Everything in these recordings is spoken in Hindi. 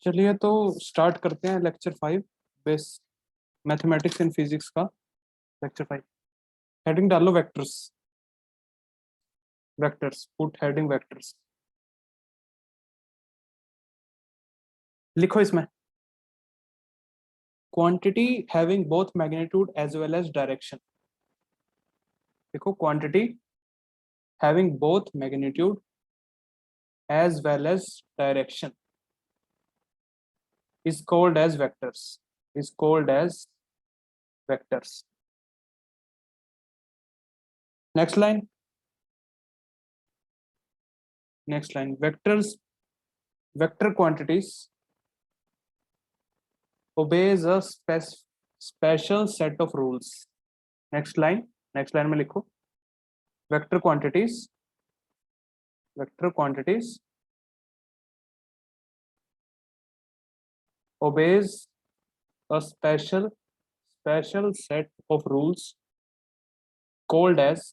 चलिए तो स्टार्ट करते हैं lecture 5 base mathematics and physics का लेक्चर 5। हेडिंग डालो vectors. Vectors put heading vectors लिखो इसमें quantity having both magnitude as well as direction. देखो quantity having both magnitude as well as direction is called as vectors is called as vectors next line vectors vector quantities obeys a special set of rules। next line में लिखो vector quantities obeys a special set of rules called as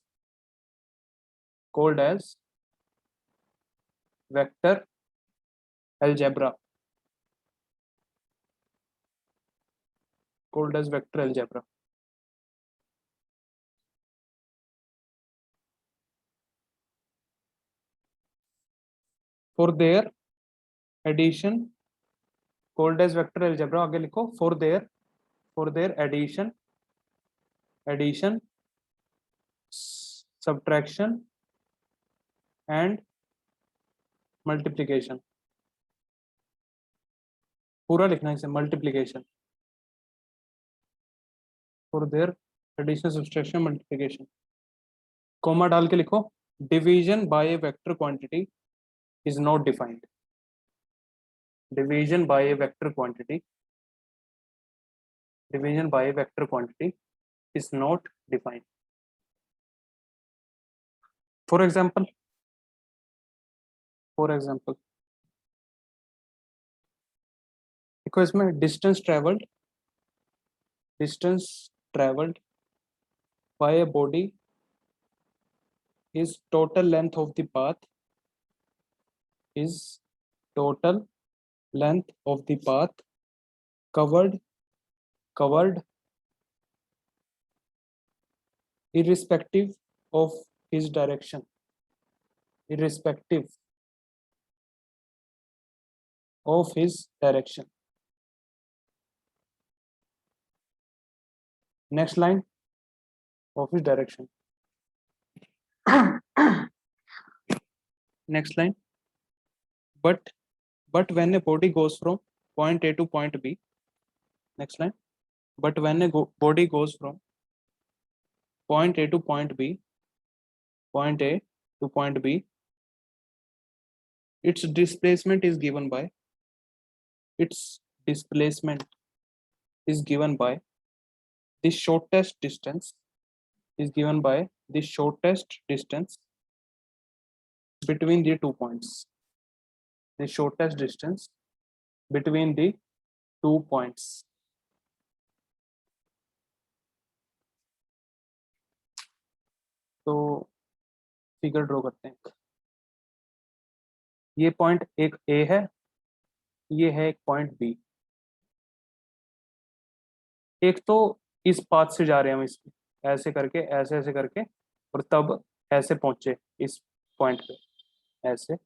vector algebra for their addition called as vector algebra। आगे लिखो for their addition subtraction and multiplication। पूरा लिखना है इसे multiplication for their addition subtraction multiplication। Comma डाल के लिखो division by a vector quantity is not defined। division by a vector quantity is not defined। for example देखो इसमें distance traveled by a body is total length of the path covered irrespective of his direction next line of his direction next line but when a body goes from point A to point B next line but when a body goes from point A to point B its displacement is given by the shortest distance between the 2 points तो फिगर ड्रॉ करते हैं। ये पॉइंट एक ए है, ये है एक पॉइंट बी। एक तो इस पाथ से जा रहे हैं हम इसमें ऐसे करके ऐसे करके और तब ऐसे पहुंचे इस पॉइंट पे ऐसे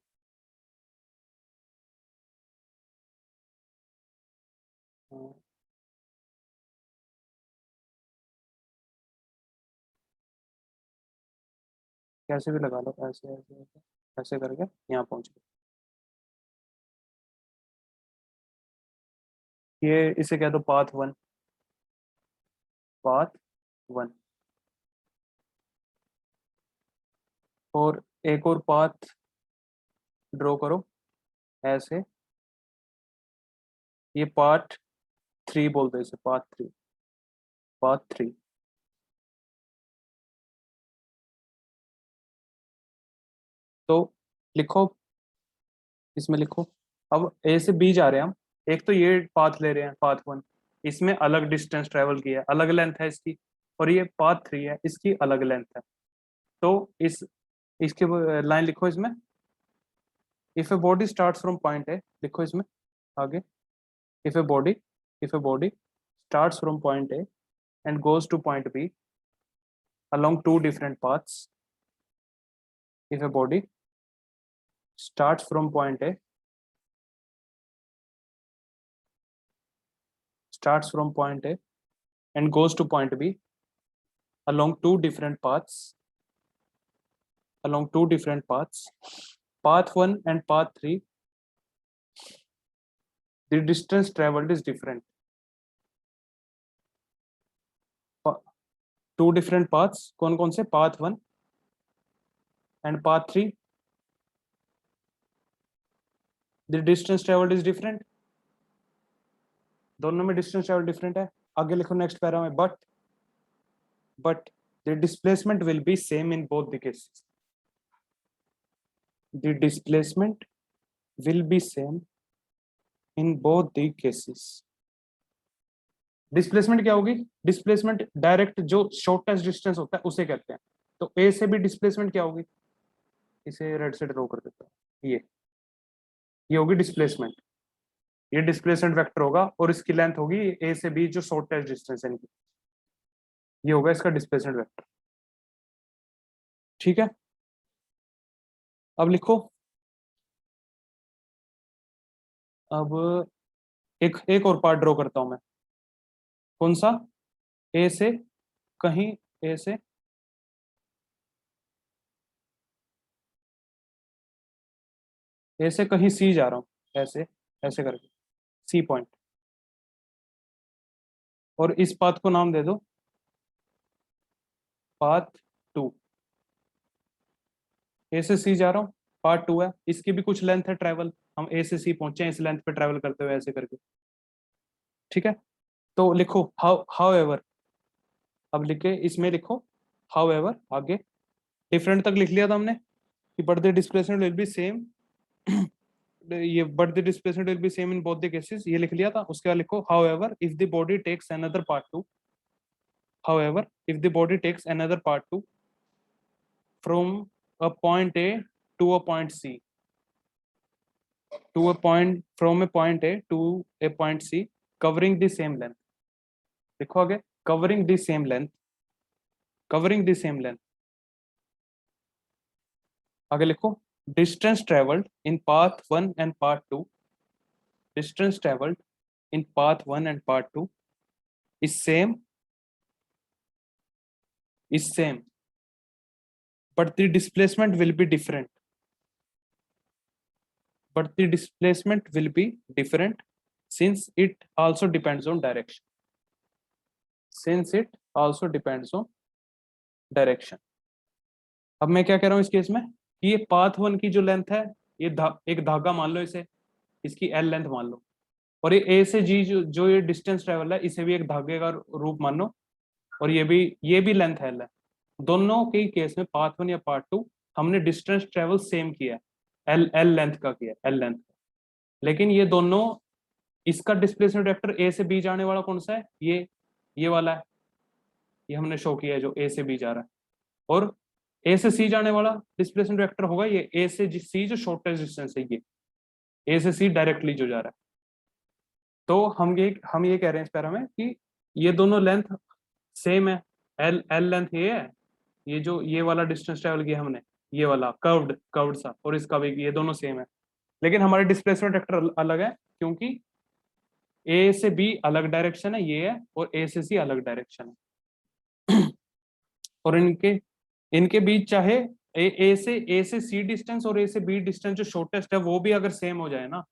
कैसे भी लगा लो ऐसे करके यहाँ पहुंच गए। ये इसे कह दो पाथ वन और एक और पाथ ड्रॉ करो ऐसे। ये पार्ट 3 बोलते हैं इसे पाथ थ्री। तो लिखो इसमें लिखो अब ए से बी जा रहे हैं हम। एक तो ये पाथ ले रहे हैं पाथ 1, इसमें अलग डिस्टेंस ट्रेवल किया है, अलग लेंथ है इसकी, और ये पाथ 3 है, इसकी अलग लेंथ है। तो इसके लाइन लिखो इसमें if a body starts from point A, लिखो इसमें आगे, if a body starts from point A and goes to point B along two different paths, if a body starts from point A and goes to point B along two different paths, path 1 and path 3, the distance traveled is different. Two different paths, कौन कौन से? path 1 and path 3, the distance traveled is different. दोनों में distance traveled different है. आगे लिखो नेक्स्ट पैरा में, but the displacement will be same in both the cases. The displacement will be same in both the cases. Displacement क्या होगी? डिस्प्लेसमेंट डायरेक्ट जो शॉर्टेस्ट डिस्टेंस होता है उसे कहते हैं. तो ए से भी डिस्प्लेसमेंट क्या होगी? इसे रेड से ड्रॉ कर देता हूं. ये होगी डिस्प्लेसमेंट. ये डिस्प्लेसमेंट वेक्टर होगा और इसकी लेंथ होगी ए से बी जो शॉर्टेस्ट डिस्टेंस है इनकी. ये होगा इसका डिस्प्लेसमेंट वेक्टर. ठीक है, अब लिखो. अब एक और पार्ट ड्रॉ करता हूं मैं. कौन सा? ए से कहीं, ए से कहीं सी जा रहा हूं, ऐसे करके सी पॉइंट, और इस पाथ को नाम दे दो पाथ 2. ए से सी जा रहा हूं, पार्ट 2 है, इसकी भी कुछ लेंथ है ट्रेवल. हम ए से सी पहुंचे हैं इस लेंथ पे ट्रेवल करते हुए ऐसे करके. ठीक है, तो लिखो हाउ एवर. अब लिखे इसमें लिखो हाउ एवर. आगे डिफरेंट तक लिख लिया था हमने कि but the displacement will be same. ये but the displacement will be same in both the cases ये लिख लिया था. उसके बाद लिखो however if the body takes another part 2. However, if the body takes another part 2 from a point A to a point C, from a point A to a point C, covering the same length. देखो आगे, covering the same length. आगे लिखो distance traveled in path 1 and path 2. Distance traveled in path 1 and path 2 is same, but the displacement will be different. Since it also depends on direction. अब मैं क्या कह रहा हूं इस केस में कि ये पाथ 1 की जो लेंथ है, ये एक धागा मान लो इसे, इसकी एल लेंथ मान लो, और ये ए से जी जो ये डिस्टेंस ट्रेवल है इसे भी एक धागे का रूप मान लो, और ये भी लेंथ एल है. दोनों के केस में पाथ 1 या पार्ट 2 हमने डिस्टेंस ट्रेवल सेम किया है, एल लेंथ का किया, एल लेंथ. लेकिन ये दोनों, इसका डिस्प्लेसमेंट वेक्टर ए से बी जाने वाला कौन सा है? ये वाला है, ये हमने शो किया है जो ए से बी जा रहा है. और ए से सी जाने वाला डिस्प्लेसमेंट वेक्टर होगा ये ए से सी जो शॉर्टेस्ट डिस्टेंस है, ये ए से सी डायरेक्टली जो जा रहा है. तो हम ये कह रहे हैं इस पैरा में कि ये दोनों लेंथ सेम है. एल लेंथ ये है, ये वाला डिस्टेंस ट्रेवल किया हमने, ये वाला कर्व्ड सा, और इसका भी, ये दोनों सेम है. लेकिन हमारे डिस्प्लेसमेंट वेक्टर अलग है क्योंकि ए से बी अलग डायरेक्शन है ये है, और ए से सी अलग डायरेक्शन है. और इनके बीच चाहे ए से सी डिस्टेंस और ए से बी डिस्टेंस जो शॉर्टेस्ट है वो भी अगर सेम हो जाए ना,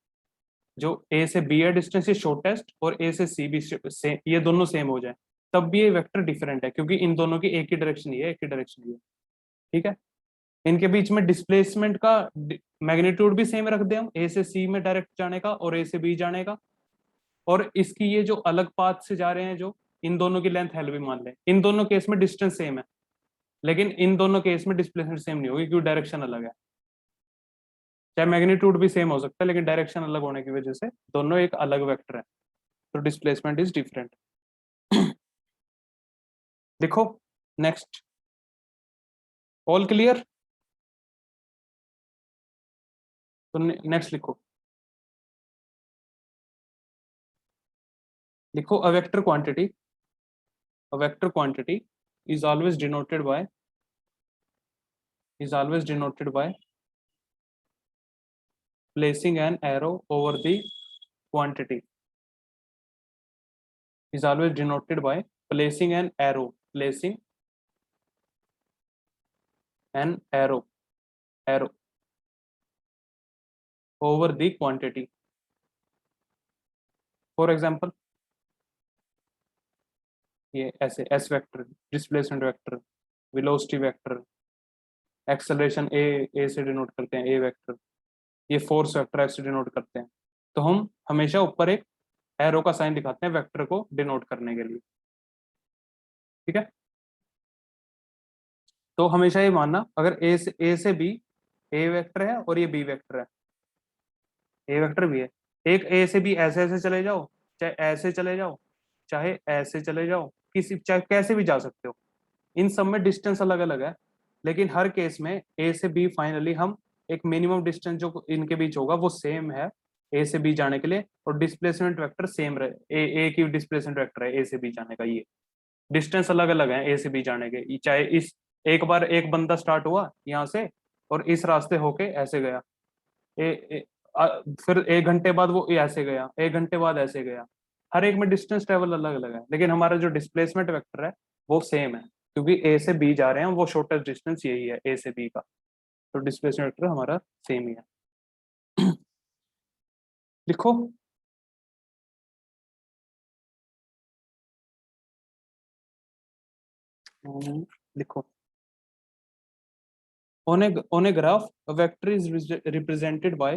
जो ए से बी है डिस्टेंस ये शॉर्टेस्ट और ए से सी भी सेम, ये दोनों सेम हो जाए, तब भी ये वेक्टर डिफरेंट है क्योंकि इन दोनों की एक ही डायरेक्शन ये है, एक ही डायरेक्शन ये. ठीक है, इनके बीच में डिस्प्लेसमेंट का मैग्नीट्यूड भी सेम रख दे हम, ए से सी में डायरेक्ट जाने का और ए से बी जाने का. और इसकी ये जो अलग पाथ से जा रहे हैं जो, इन दोनों की लेंथ एल भी मान लें. इन दोनों केस में डिस्टेंस सेम है, लेकिन इन दोनों केस में डिस्प्लेसमेंट सेम नहीं होगी क्योंकि डायरेक्शन अलग है. चाहे मैग्नीट्यूड भी सेम हो सकता है लेकिन डायरेक्शन अलग होने की वजह से दोनों एक अलग वेक्टर है, तो डिस्प्लेसमेंट इज डिफरेंट. देखो नेक्स्ट, ऑल क्लियर? तो नेक्स्ट लिखो. लिखो a vector quantity, a vector quantity is always denoted by placing an arrow over the quantity, is always denoted by placing an arrow, placing an arrow over the quantity. For example, ये ऐसे s vector, displacement vector, velocity vector, acceleration A से डिनोट करते हैं, ए वेक्टर, ये फोर्स वेक्टर एफ से डिनोट करते हैं। तो हम हमेशा ऊपर एक एरो का साइन दिखाते हैं वेक्टर को डिनोट करने के लिए, ठीक है। तो हमेशा ये मानना, अगर ए से बी, ए वेक्टर है और ये बी वेक्टर है, ए वेक्टर भी है, एक ए से बी ऐसे ऐसे चले जाओ, चाहे ऐसे चले जाओ, चाहे ऐसे चले जाओ, किसी चाहे कैसे भी जा सकते हो, इन सब में डिस्टेंस अलग अलग है, लेकिन हर केस में ए से बी फाइनली हम एक मिनिमम डिस्टेंस जो इनके बीच होगा वो सेम है ए से बी जाने के लिए, और डिस्प्लेसमेंट वेक्टर सेम रहे, ए की डिस्प्लेसमेंट वेक्टर है ए से बी जाने का, ये डिस्टेंस अलग अलग है ए से बी जाने के, चाहे इस एक बार एक बंदा स्टार्ट हुआ यहाँ से और इस रास्ते होके ऐसे गया, ए, ए, फिर 1 घंटे बाद वो ऐसे गया, 1 घंटे बाद ऐसे गया, हर एक में डिस्टेंस ट्रेवल अलग अलग है, लेकिन हमारा जो डिस्प्लेसमेंट वेक्टर है वो सेम है, क्योंकि ए से बी जा रहे हैं, वो शॉर्टेस्ट डिस्टेंस यही है ए से बी का, तो डिस्प्लेसमेंट वेक्टर हमारा सेम ही है। लिखो लिखो on a graph a vector is represented by,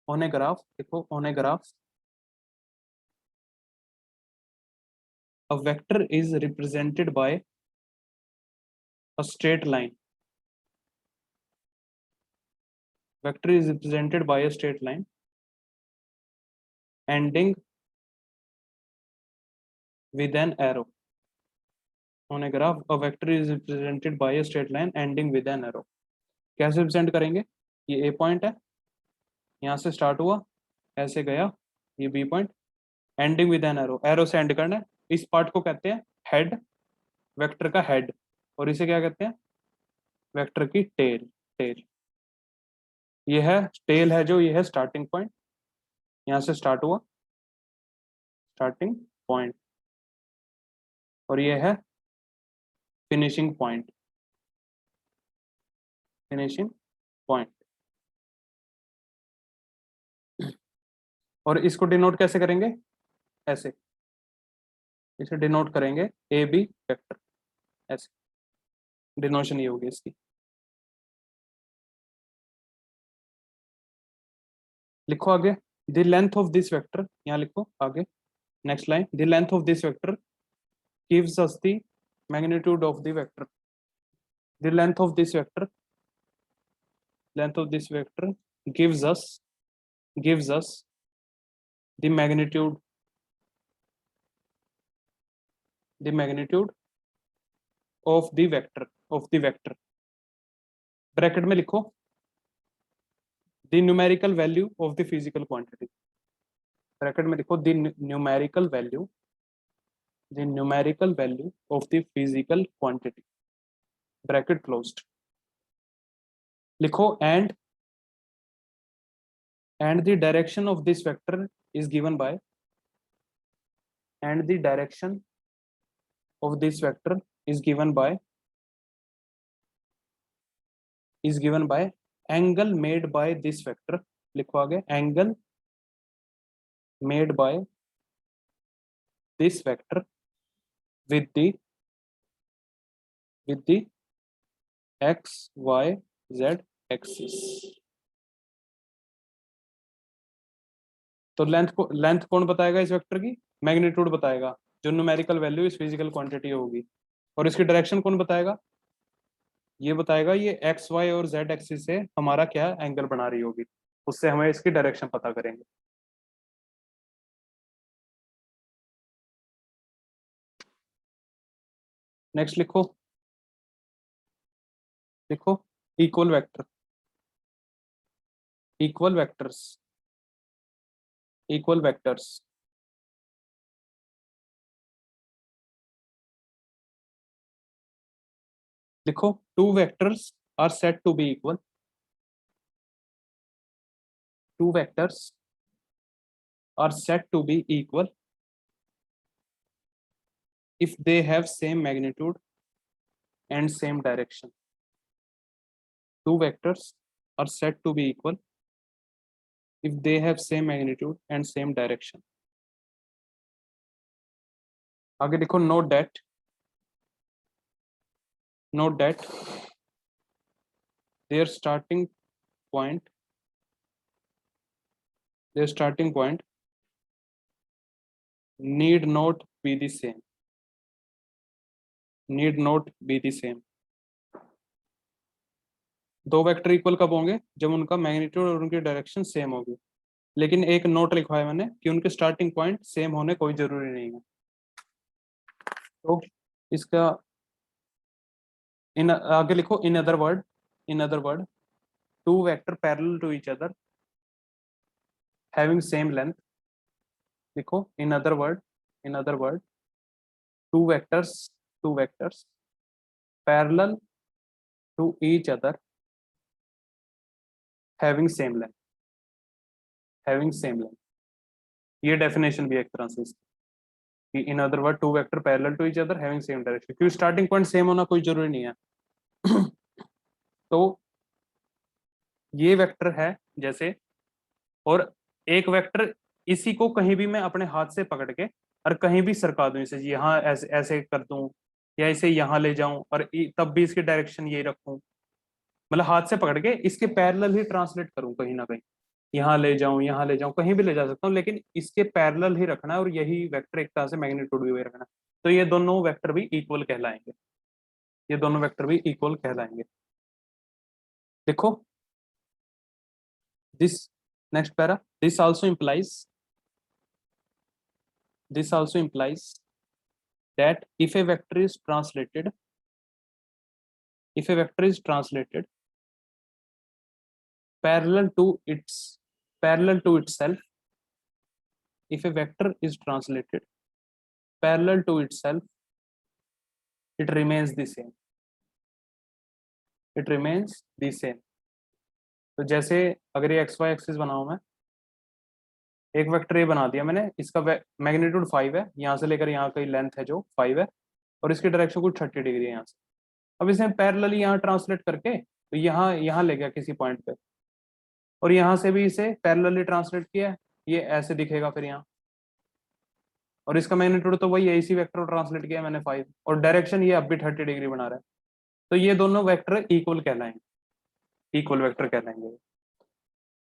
on a graph देखो, on a graph a vector is represented by a straight line, vector is represented by a straight line ending with an arrow, on a graph a vector is represented by a straight line ending with an arrow। कैसे रिप्रेजेंट करेंगे, ये ए पॉइंट है, यहाँ से स्टार्ट हुआ ऐसे गया, ये B point, ending with an arrow, arrow से एंड करना है, इस पार्ट को कहते हैं हेड, वेक्टर का हेड, और इसे क्या कहते हैं, वेक्टर की टेल, टेल, ये है टेल है, जो ये है स्टार्टिंग पॉइंट, यहाँ से स्टार्ट हुआ स्टार्टिंग पॉइंट, और ये है फिनिशिंग पॉइंट, फिनिशिंग पॉइंट। और इसको डिनोट कैसे करेंगे, ऐसे, इसे डिनोट करेंगे ए बी वेक्टर, ऐसे डिनोशन ये होगी इसकी। लिखो आगे, the length of this vector, यहाँ लिखो आगे next line, the length of this vector gives us the magnitude of the vector, the length of this vector, length of this vector gives us the magnitude, the magnitude of the vector, of the vector, bracket में लिखो the numerical value of the physical quantity, bracket में लिखो the numerical value, the numerical value of the physical quantity, bracket closed। लिखो and the direction of this vector is given by, and the direction of this vector is given by angle made by this vector, लिखो आगे angle made by this vector with the x y z axis। तो लेंथ कौन बताएगा इस वेक्टर की, मैग्नीट्यूड बताएगा, जो न्यूमेरिकल वैल्यू इस फिजिकल क्वांटिटी होगी, और इसकी डायरेक्शन कौन बताएगा, ये बताएगा ये एक्स वाई और जेड एक्सिस से हमारा क्या एंगल बना रही होगी, उससे हमें इसकी डायरेक्शन पता करेंगे। नेक्स्ट लिखो, लिखो equal vector, equal vectors, equal vectors लिखो two vectors are said to be equal, two vectors are said to be equal if they have same magnitude and same direction. Two vectors are said to be equal if they have same magnitude and same direction. आगे देखो note that their starting point need not be the same, need not be the same. दो वेक्टर इक्वल कब होंगे? जब उनका मैग्नीट्यूड और उनकी डायरेक्शन सेम होगी। लेकिन एक नोट लिखा है मैंने कि उनके स्टार्टिंग पॉइंट सेम होने कोई जरूरी नहीं है। तो इसका इन आगे लिखो in other word two vector parallel to each other having same length. लिखो in other word two vectors parallel to each other having same length. ये डेफिनेशन भी एक तरह से इसकी, in other word two vector parallel to each other having same direction, क्योंकि स्टार्टिंग पॉइंट सेम होना कोई जरूरी नहीं है। तो ये वेक्टर है जैसे, और एक वेक्टर इसी को कहीं भी मैं अपने हाथ से पकड़ के और कहीं भी सरका दूं, इसे यहाँ ऐसे ऐसे कर दूं या इसे यहाँ ले जाऊं और तब भी इसकी डायरेक्शन यही रखूं, मतलब हाथ से पकड़ के इसके पैरेलल ही ट्रांसलेट करूं कहीं ना कहीं, यहाँ ले जाऊं कहीं भी ले जा सकता हूँ, लेकिन इसके पैरेलल ही रखना है और यही वेक्टर एक तरह से मैग्नीट्यूड भी वही रखना है। तो ये दोनों वेक्टर भी इक्वल कहलाएंगे, ये दोनों वेक्टर भी इक्वल कहलाएंगे। देखो this next para, this also implies that if a vector is translated parallel to itself, if a vector is translated parallel to itself, it remains the same, तो जैसे अगर ये xy एक्सिस बनाऊं मैं, एक वेक्टर ये बना दिया मैंने, इसका मैग्नीट्यूड 5 है, यहाँ से लेकर यहाँ की लेंथ है जो 5 है, और इसकी डायरेक्शन कुछ 30 डिग्री है यहाँ से। अब इसे पैरेलली यहाँ ट्रांसलेट करके तो यहाँ ले गया किसी पॉइंट पे, और यहाँ से भी इसे पैरेलली ट्रांसलेट किया, ये ऐसे दिखेगा फिर यहाँ, और इसका मैग्नीट्यूड तो वही है, इसी वेक्टर को ट्रांसलेट किया मैंने 5, और डायरेक्शन ये अब भी 30 डिग्री बना रहा है। तो ये दोनों वेक्टर इक्वल कहलाएंगे, इक्वल वेक्टर कहलाएंगे।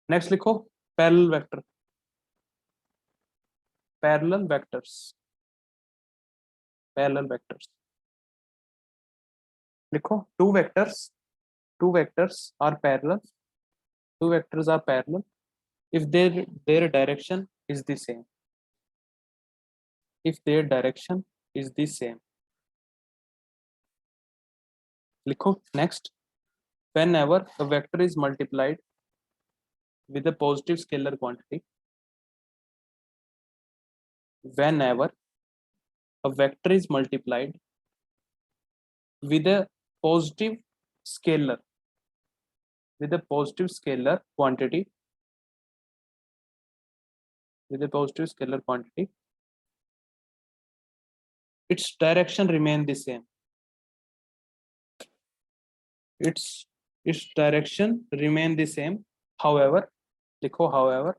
नेक्स्ट लिखो पैरेलल वेक्टर, पैरेलल वेक्टर्स लिखो two vectors are parallel if their direction is the same, लिखो next, whenever a vector is multiplied with a positive scalar quantity, whenever a vector is multiplied with a positive scalar quantity, its direction remain the same, its direction remain the same. However, लिखो however,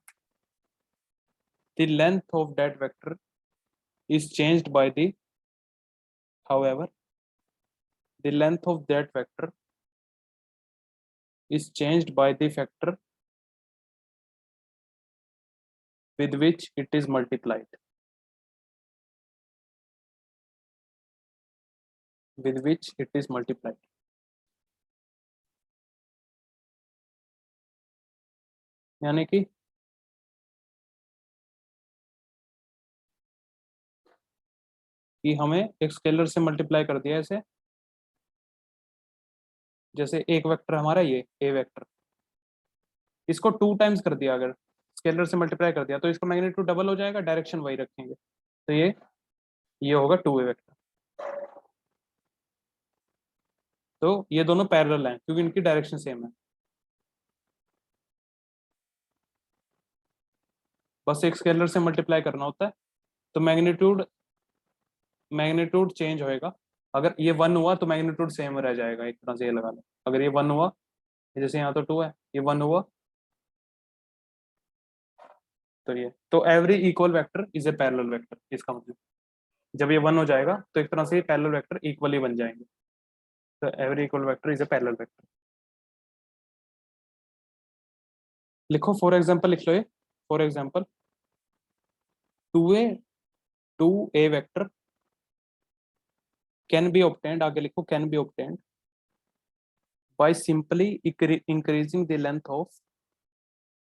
the length of that vector is changed by the factor with which it is multiplied, यानी कि हमें एक स्केलर से मल्टीप्लाई कर दिया ऐसे, जैसे एक वेक्टर हमारा ये ए वेक्टर, इसको 2 टाइम्स कर दिया, अगर स्केलर से मल्टीप्लाई कर दिया तो इसका मैग्नीट्यूड डबल हो जाएगा, डायरेक्शन वही रखेंगे, तो ये होगा 2a वेक्टर। तो ये दोनों पैरेलल हैं क्योंकि इनकी डायरेक्शन सेम है। बस एक स्केलर से मल्टीप्लाई करना होता है, तो मैग्नीट्यूड मैग्नीट्यूड चेंज होएगा। अगर ये 1 हुआ तो मैग्नीट्यूड सेम रह जाएगा, एक तरह से ये लगा लो। अगर ये 1 हुआ, जैसे यहाँ तो 2 है, ये 1 हुआ तो ये, तो every equal vector is A parallel vector, इसका मतलब जब ये 1 हो जाएगा तो एक तरह से पैरेलल वेक्टर इक्वली बन जाएंगे। तो every equal vector is A parallel vector. लिखो फॉर एग्जांपल, लिख लो ये for example 2a 2a vector can be obtained, आगे लिखो can be obtained by simply increasing the length of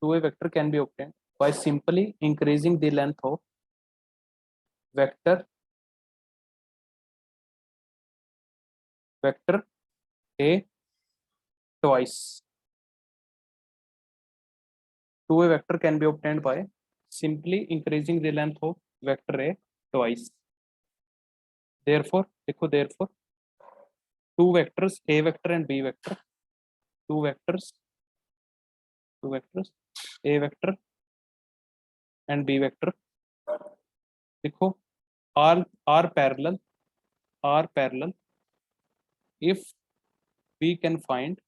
2a vector can be obtained by simply increasing the length of vector a twice. 2a vector can be obtained by simply increasing the length of vector a twice. Therefore देखो therefore two vectors a vector and b vector, two vectors a vector and b vector देखो are parallel if we can find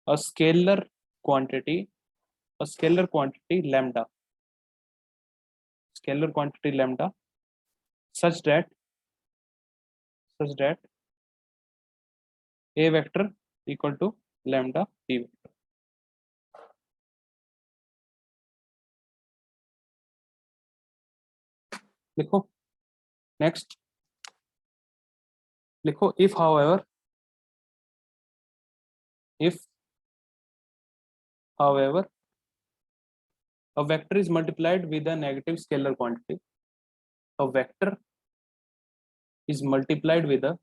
a scalar quantity lambda such that a vector equal to lambda b vector. लिखो नेक्स्ट, लिखो if however a vector is multiplied with a negative scalar quantity, a vector is multiplied with a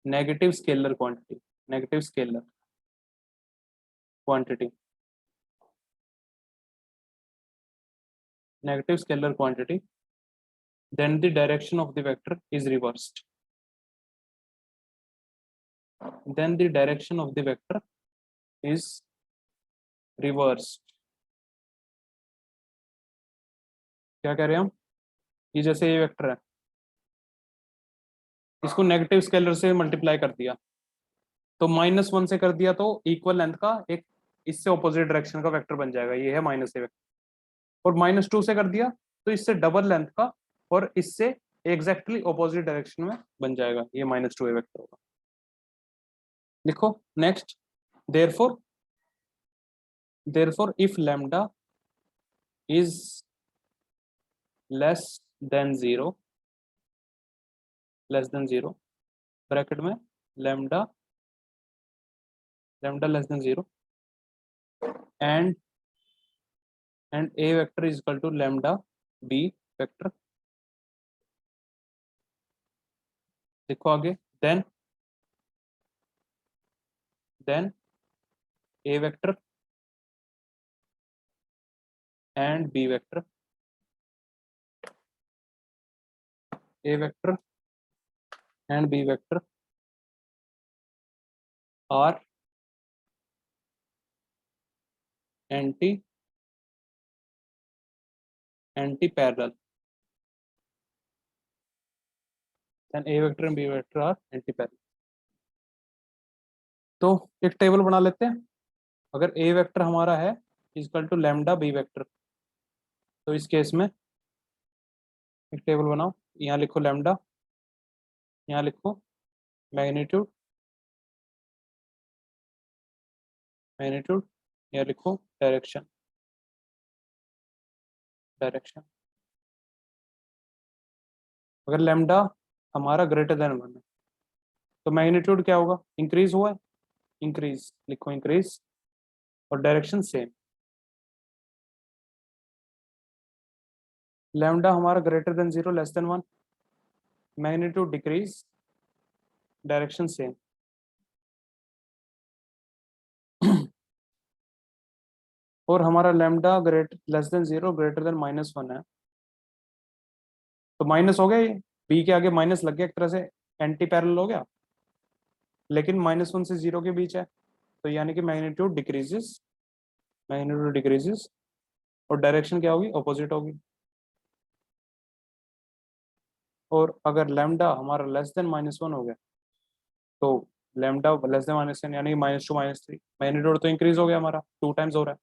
negative scalar quantity, then the direction of the vector is reversed. क्या कह रहे हैं हम, ये जैसे ये वेक्टर है, इसको नेगेटिव स्केलर से मल्टीप्लाई कर दिया तो -1 से कर दिया तो इक्वल लेंथ का एक इससे ऑपोजिट डायरेक्शन का वेक्टर बन जाएगा, ये है -a वेक्टर। और -2 से कर दिया तो इससे डबल लेंथ का और इससे एग्जैक्टली ऑपोजिट डायरेक्शन में बन जाएगा, ये -2a वेक्टर होगा। लिखो next, therefore if lambda is less than zero bracket में lambda less than zero and a vector is equal to lambda b vector, देखो आगे, then a vector and b vector are anti parallel, then a vector and b vector are anti parallel। तो एक टेबल बना लेते हैं, अगर a वेक्टर हमारा है equal to lambda b vector, तो इस केस में एक टेबल बनाओ, यहाँ लिखो लैम्डा, यहाँ लिखो मैग्नीट्यूड, यहाँ लिखो डायरेक्शन। अगर लैम्डा हमारा ग्रेटर देन 1 है तो मैग्नीट्यूड क्या होगा, इंक्रीज हुआ है, इंक्रीज लिखो इंक्रीज, और डायरेक्शन सेम। लैम्डा हमारा greater than 0 less than 1, magnitude decrease, direction same. और हमारा lambda less then 0 greater than -1 है, तो माइनस हो गया ये, बी के आगे माइनस लग गया, एक तरह से एंटी पैरेलल हो गया, लेकिन -1 से 0 के बीच है, तो यानी कि मैग्नीट्यूड डिक्रीजेस, मैग्नीट्यूड डिक्रीजेस, और डायरेक्शन क्या होगी, ऑपोजिट होगी। और अगर लैम्डा हमारा लेस देन -1 हो गया, तो लैम्डा लेस देन -1 यानी कि -2 -3, मैग्नीट्यूड तो इंक्रीज हो गया हमारा, 2 टाइम्स हो रहा है,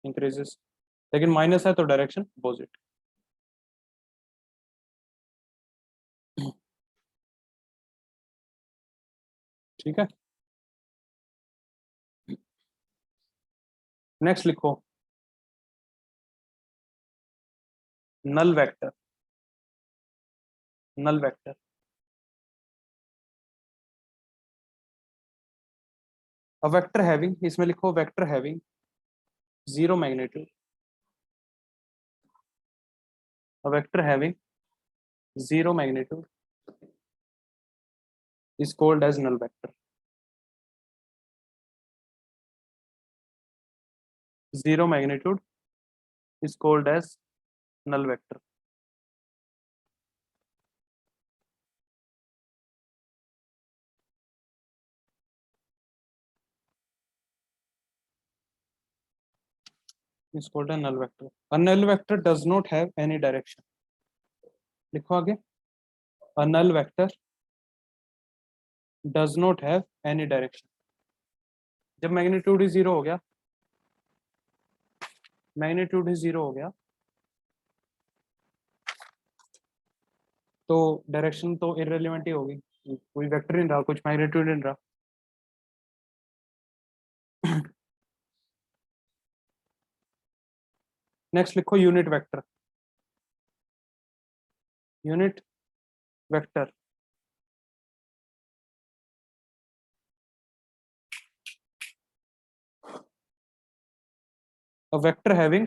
इंक्रीजेस, लेकिन माइनस है तो डायरेक्शन अपोजिट। ठीक है, नेक्स्ट लिखो null vector, null vector. A vector having, इसमें लिखो vector having zero magnitude, a vector having zero magnitude is called as null vector. Zero magnitude is called as null vector. Is called a null vector. A null vector does not have any direction. लिखो आगे, a null vector does not have any direction. जब मैग्नीट्यूड ही जीरो हो गया, मैग्नीट्यूड ही जीरो हो गया, तो डायरेक्शन तो इररिलेवेंट ही होगी, कोई वेक्टर नहीं रहा, कुछ मैग्नीट्यूड नहीं रहा। नेक्स्ट लिखो unit vector, unit vector. A vector having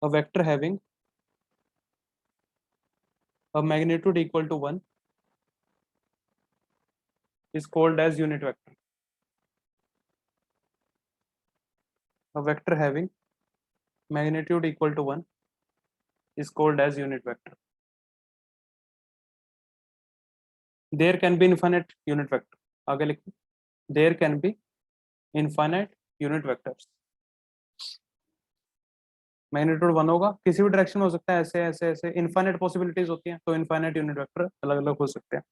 a vector having a magnitude equal to 1 is called as unit vector. A vector having magnitude equal to 1 is called as unit vector. There can be infinite unit vector. आगे लिखो, there can be infinite unit vectors. Magnitude 1 होगा, किसी भी डायरेक्शन में हो सकता है, ऐसे ऐसे ऐसे इनफाइनाइट पॉसिबिलिटीज होती हैं, तो इनफाइनाइट यूनिट वेक्टर अलग अलग हो सकते हैं।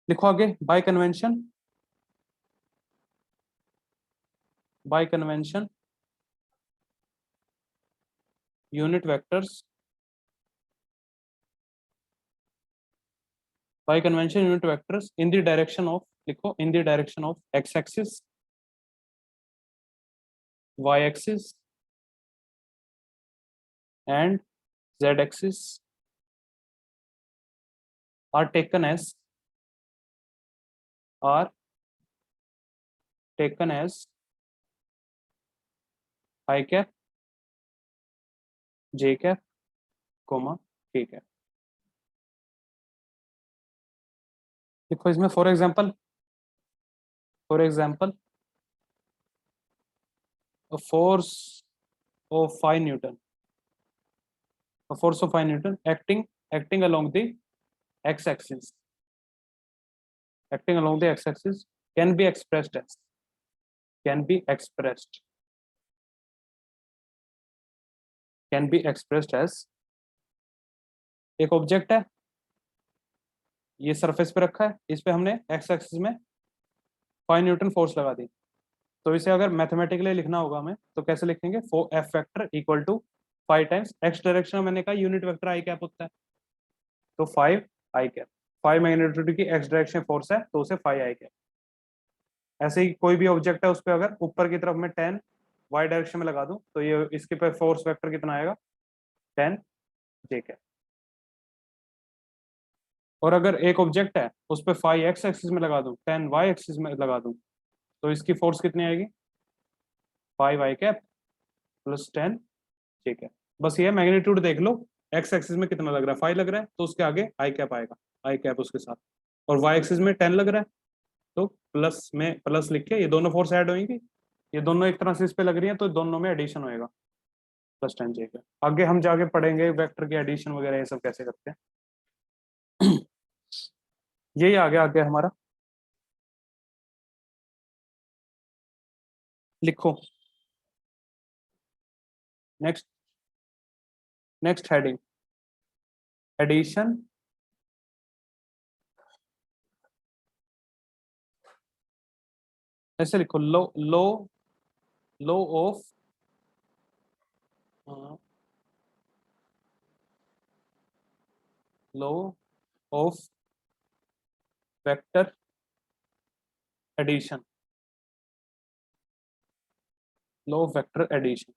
लिखो आगे, by convention, by convention unit vectors, by convention unit vectors in the direction of, लिखो in the direction of X axis, Y axis and z axis are taken as, are taken as I cap, j cap, comma k cap। देखो इसमें for example, for example a force of 5 Newton, a force of 5 Newton acting along the x axis, acting along the x axis can be expressed as, can be expressed, can be expressed as, एक ऑब्जेक्ट है, ये सरफेस पे रखा है, इस पे हमने एक्स एक्सिस में 5 न्यूटन फोर्स लगा दी, तो इसे अगर मैथमेटिकली लिखना होगा हमें, तो कैसे लिखेंगे, फो F vector equal to 5 times X direction में, मैंने कहा यूनिट वेक्टर आई कैप होता है, तो 5 आई कैप, 5 मैग्नीट्यूड की एक्स डायरेक्शन फोर्स है, तो उसे 5 आई कैप। ऐसे ही कोई भी ऑब्जेक्ट है, उस पर अगर ऊपर की तरफ में 10 वाई डायरेक्शन में लगा दूं, तो ये इसके पे फोर्स वेक्टर कितना आएगा, 10 जे कैप। और अगर एक ऑब्जेक्ट है, उस पर 5 एक्स एक्सिस में लगा दूं, 10 वाई एक्सिस में लगा दूं, तो इसकी फोर्स कितनी आएगी, 5 आई कैप प्लस 10 जे कैप। बस ये मैग्नीट्यूड देख लो, एक्स एक्सिस में कितना लग रहा है, 5 लग रहा है, तो उसके आगे आई कैप आएगा, आई कैप उसके साथ, और वाई एक्सिस में 10 लग रहा है, तो प्लस में प्लस लिख के ये दोनों फोर्स ऐड होंगी, ये दोनों एक तरह से इस पे लग रही है, तो दोनों में एडिशन होएगा प्लस टेन जे का। आगे हम जाके पढ़ेंगे वेक्टर की एडिशन वगैरह ये सब कैसे करते हैं। यही आगे हमारा। लिखो नेक्स्ट, नेक्स्ट हेडिंग एडिशन ऐसे लिखो, law law law of law of vector addition, law of vector addition.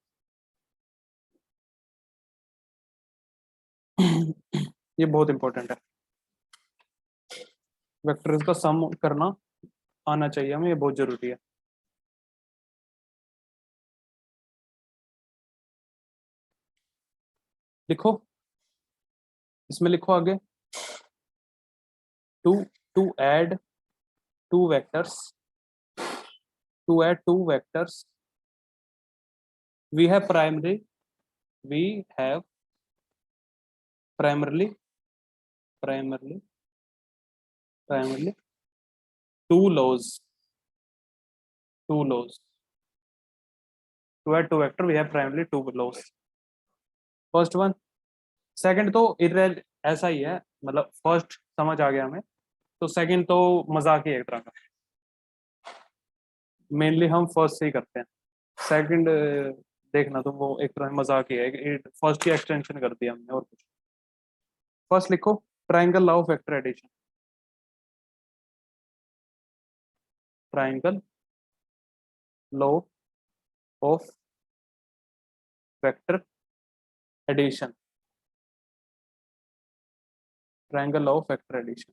ये बहुत इंपॉर्टेंट है, वेक्टर्स का सम करना आना चाहिए हमें, ये बहुत जरूरी है। लिखो, इसमें लिखो आगे, to to add two vectors, to add two vectors we have primarily we have primarily primarily primarily two laws, two laws to add two vector we have primarily two laws। First one, second तो इरेल ऐसा ही है, मतलब फर्स्ट समझ आ गया हमें, तो सेकंड तो मजाक ही है एक तरह का, मेनली हम फर्स्ट से ही करते हैं। सेकंड देखना तो वो एक तरह का मजाक ही है, फर्स्ट की एक्सटेंशन कर दिया हमने और कुछ। फर्स्ट लिखो, triangle law of vector addition, triangle law of vector addition, triangle law of vector addition.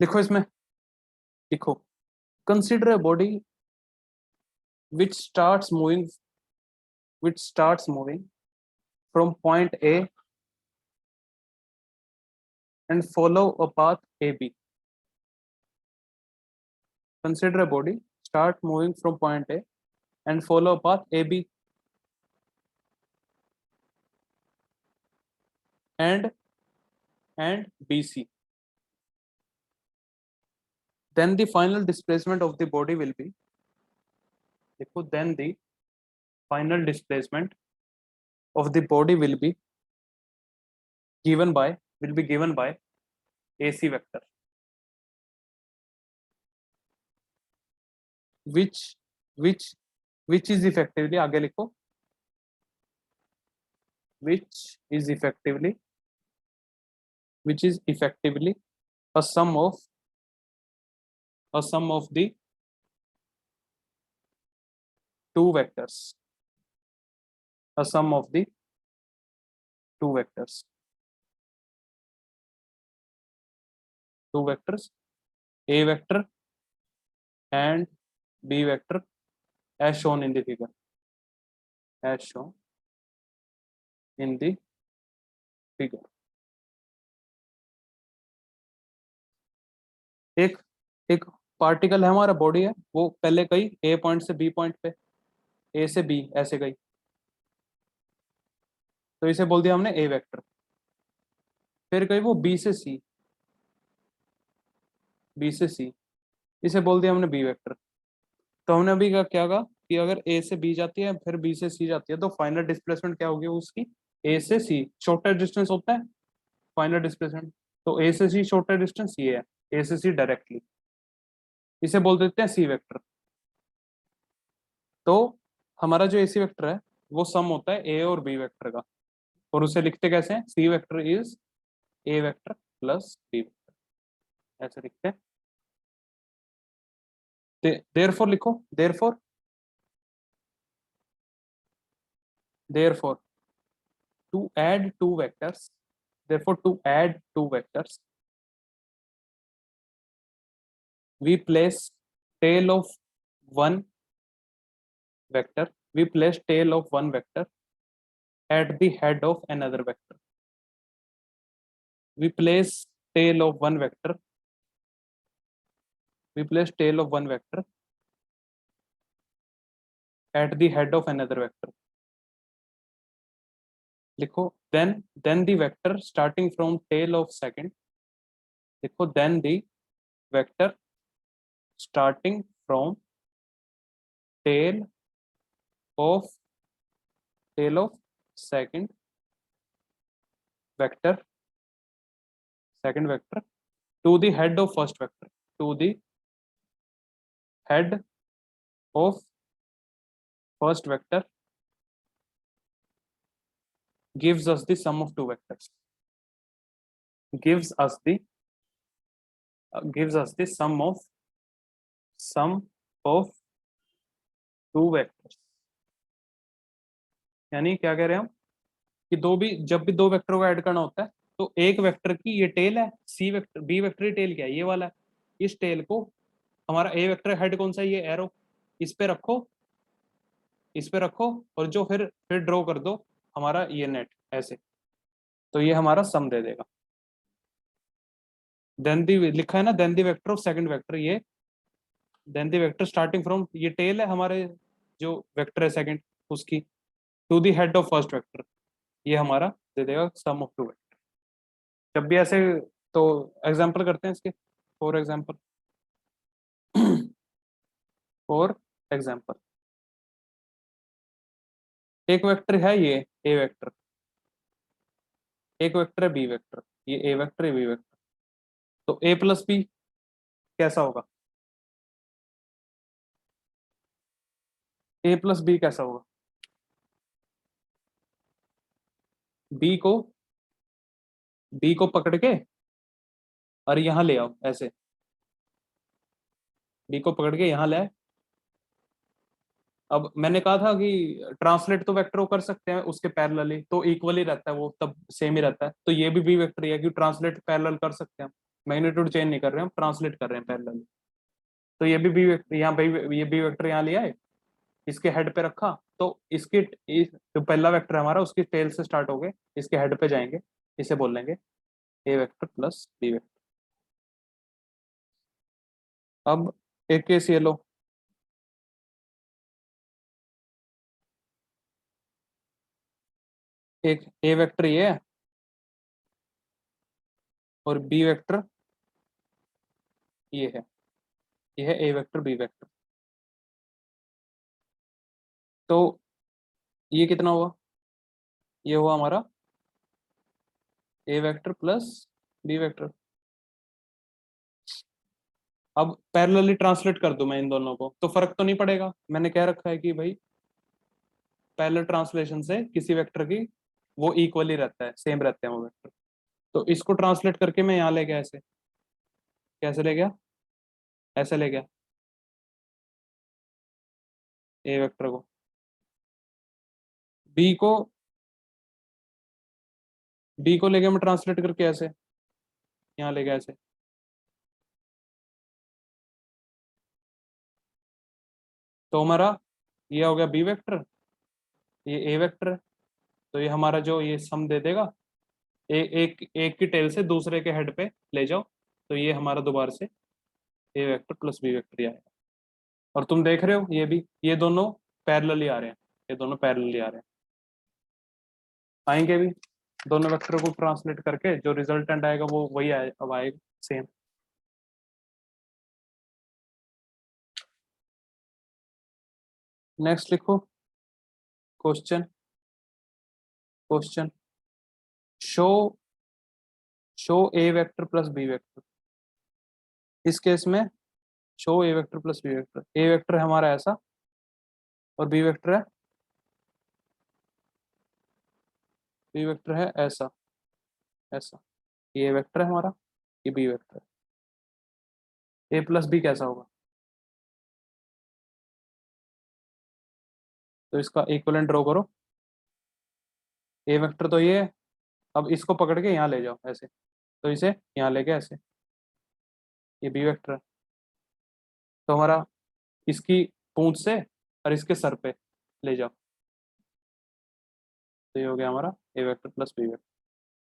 लिखो इसमें, लिखो, consider a body which starts moving, which starts moving from point A and follow a path AB। Consider a body start moving from point A and follow a path AB and BC, then the final displacement of the body will be, then the final displacement of the body will be given by AC vector, which which which is effectively, आगे लिखो, which is effectively a sum of the two vectors, a sum of the two vectors, A vector and B vector as shown in the figure, as shown in the figure। एक एक पार्टिकल है हमारा, बॉडी है, वो पहले गई ए पॉइंट से बी पॉइंट पे, ए से बी ऐसे गई, तो इसे बोल दिया हमने ए वेक्टर। फिर गई वो बी से सी, बी से सी, इसे बोल दिया हमने बी वेक्टर। तो हमने अभी क्या कहा कि अगर ए से बी जाती है फिर बी से सी जाती है, तो फाइनल डिस्प्लेसमेंट क्या होगी उसकी, ए से सी शॉर्टर डिस्टेंस होता है फाइनल डिस्प्लेसमेंट, तो ए से सी शॉर्टर डिस्टेंस ये है, ए से सी डायरेक्टली, इसे बोल देते हैं सी वेक्टर। तो हमारा जो एसी वेक्टर है वो सम होता है ए और बी वेक्टर का, और उसे लिखते कैसे हैं, C vector is A vector plus B vector, ऐसे लिखते हैं। देयरफॉर लिखो, therefore to add two vectors, therefore to add two vectors we place tail of one vector, we place tail of one vector at the head of another vector, we place tail of one vector, we place tail of one vector at the head of another vector. लिखो then the vector starting from tail of second. लिखो then the vector starting from tail of second vector to the head of first vector, to the head of first vector gives us the sum of two vectors. Gives us the sum of two vectors. यानी क्या कह रहे हैं हम कि जब भी दो वेक्टर को ऐड करना होता है तो एक वेक्टर की ये टेल है, सी वेक्टर बी वेक्टर की टेल क्या है, ये वाला है। इस टेल को हमारा ए वेक्टर हेड कौन सा है, ये एरो, इस पे रखो और जो फिर ड्रॉ कर दो हमारा ये नेट ऐसे, तो ये हमारा सम दे देगा। देन दी लिखा है ना, then the vector of second vector, ये then the vector starting from, ये टेल है हमारे जो वेक्टर है सेकंड उसकी, to the head of first vector, ये हमारा दे देगा सम ऑफ टू वेक्टर। जब भी ऐसे, तो एग्जांपल करते हैं इसके, फॉर एग्जांपल एक वेक्टर है ये ए वेक्टर, एक वेक्टर है बी वेक्टर, ये ए वेक्टर है बी वेक्टर, तो ए प्लस बी कैसा होगा, ए प्लस बी कैसा होगा, बी को पकड़ के और यहां ले आओ ऐसे, बी को पकड़ के यहां ले आए। अब मैंने कहा था कि ट्रांसलेट तो वेक्टर को कर सकते हैं उसके पैरेलली, तो इक्वली रहता है वो, तब सेम ही रहता है, तो ये भी बी वेक्टर है क्योंकि ट्रांसलेट पैरेलल कर सकते हैं हम, मैग्नीट्यूड चेंज नहीं कर रहे हैं हम, ट्रांसलेट कर रहे हैं पैरेलली। तो ये भी बी वेक्टर यहाँ ये बी वेक्टर यहाँ लिया है, इसके हेड पे रखा, तो इसकी जो पहला वेक्टर है हमारा उसकी टेल से स्टार्ट हो गए, इसके हेड पे जाएंगे, इसे बोल लेंगे ए वेक्टर प्लस बी वेक्टर। अब एक केस ये लो, एक ए वेक्टर ये है और बी वेक्टर ये है, ये है ए वेक्टर बी वेक्टर, तो ये कितना हुआ, ये हुआ हमारा ए वेक्टर प्लस बी वेक्टर। अब पैरेलली ट्रांसलेट कर दूं मैं इन दोनों को तो फर्क तो नहीं पड़ेगा, मैंने कह रखा है कि भाई पैरेलल ट्रांसलेशन से किसी वेक्टर की वो इक्वली रहता है, सेम रहते हैं वो वेक्टर, तो इसको ट्रांसलेट करके मैं यहाँ ले गया ऐसे, कैसे ले गया, ऐसे ले गया ए वेक्टर को, बी को ले गया मैं ट्रांसलेट करके ऐसे, यहाँ ले गया ऐसे, तो हमारा ये हो गया बी वेक्टर, ये ए वेक्टर है, तो ये हमारा जो ये सम दे देगा, एक की टेल से दूसरे के हेड पे ले जाओ, तो ये हमारा दोबारा से ए वेक्टर प्लस बी वेक्टर आएगा। और तुम देख रहे हो ये दोनों पैरेलली आ रहे हैं, ये दोनों पैरेलली आ रहे हैं, आएंगे भी, दोनों वेक्टर को ट्रांसलेट करके जो रिजल्टेंट आएगा वो वही अब आएगा सेम। नेक्स्ट लिखो क्वेश्चन शो ए वेक्टर प्लस बी वेक्टर। इस केस में show A vector plus B vector, A vector है हमारा ऐसा और बी वेक्टर है ऐसा, ये वेक्टर है हमारा, ये बी वेक्टर है, ए प्लस बी कैसा होगा, तो इसका इक्विवेलेंट ड्रॉ करो, ए वेक्टर तो ये है, अब इसको पकड़ के यहाँ ले जाओ ऐसे, तो इसे यहाँ लेके ऐसे, ये बी वेक्टर है, तो हमारा इसकी पूंछ से और इसके सर पे ले जाओ, तो ये हो गया हमारा ए वेक्टर प्लस बी वेक्टर।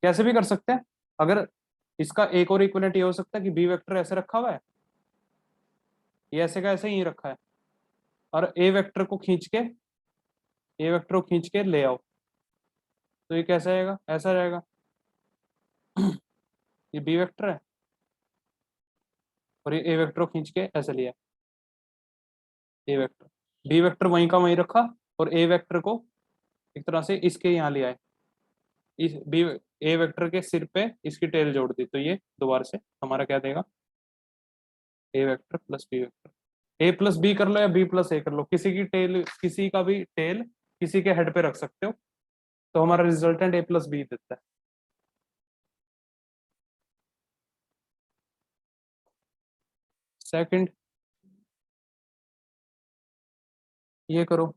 कैसे भी कर सकते हैं, अगर इसका एक और इक्विवेलेंट ये हो सकता है कि बी वेक्टर ऐसे रखा हुआ है ये ऐसे का ऐसे ही रखा है, और ए वेक्टर को खींच के, ए वेक्टर को खींच के ले आओ, तो ये कैसा आएगा, ऐसा रहेगा। ये बी वेक्टर है, और ये ए वेक्टर को खींच के ऐसे लिया, ए वेक्टर, बी वेक्टर वहीं का वहीं रखा, और ए वेक्टर को एक तरह से इसके यहाँ लिया है, इस बी ए वेक्टर के सिर पे इसकी टेल जोड़ दी, तो ये दोबारा से हमारा क्या देगा, ए वेक्टर प्लस बी वेक्टर। ए प्लस बी कर लो या बी प्लस ए कर लो, किसी की टेल, किसी का भी टेल किसी के हेड पे रख सकते हो, तो हमारा रिजल्टेंट ए प्लस बी देता है। सेकंड, ये करो,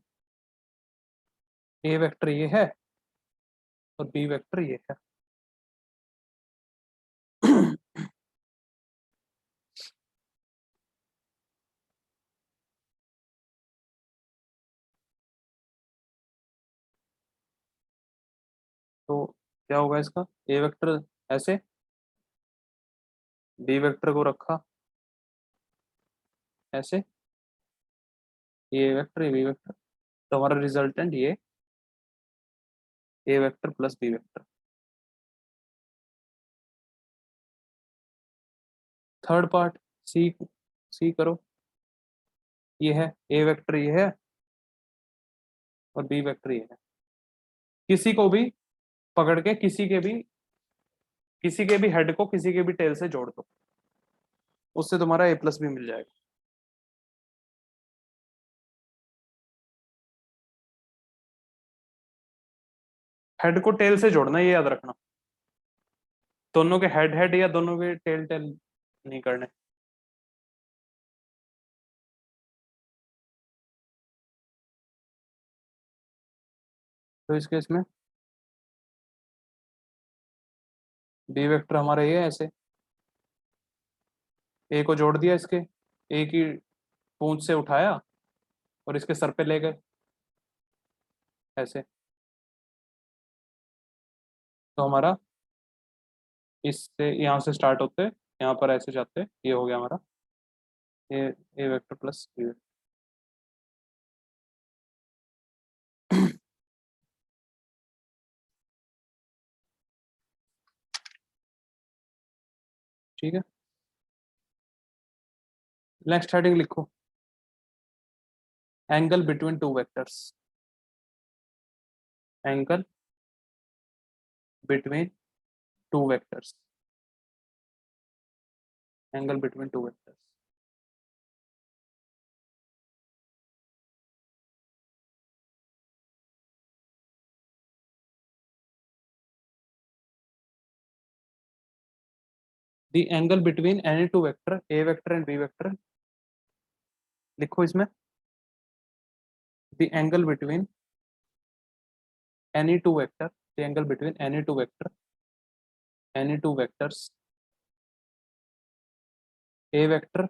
ए वेक्टर ये है और बी वेक्टर ये है। तो क्या होगा इसका, ए वेक्टर ऐसे, बी वेक्टर को रखा ऐसे, ये वेक्टर ये बी वेक्टर, तो हमारा रिजल्टेंट ये A vector plus B vector. Third part, C, see करो, ये है ए वेक्टर ये है, और बी वेक्टर ये है, किसी को भी पकड़ के किसी के भी हेड को किसी के भी टेल से जोड़ दो, उससे तुम्हारा ए प्लस बी मिल जाएगा। हेड को टेल से जोड़ना, ये याद रखना, दोनों के हेड हेड या दोनों के टेल टेल नहीं करने। तो इस केस में बी वेक्टर हमारा ये है ऐसे, ए को जोड़ दिया इसके, ए की पूंछ से उठाया और इसके सर पे ले गए ऐसे, तो हमारा इससे यहाँ से स्टार्ट होते यहाँ पर ऐसे जाते, ये हो गया हमारा A, A vector plus B vector. ठीक है, नेक्स्ट हेडिंग लिखो, angle between two vectors, angle between two vectors, angle between two vectors. The angle between any two vector A vector and B vector, लिखो इसमें, the angle between any two vector, the angle between any two vector, any two vectors, A vector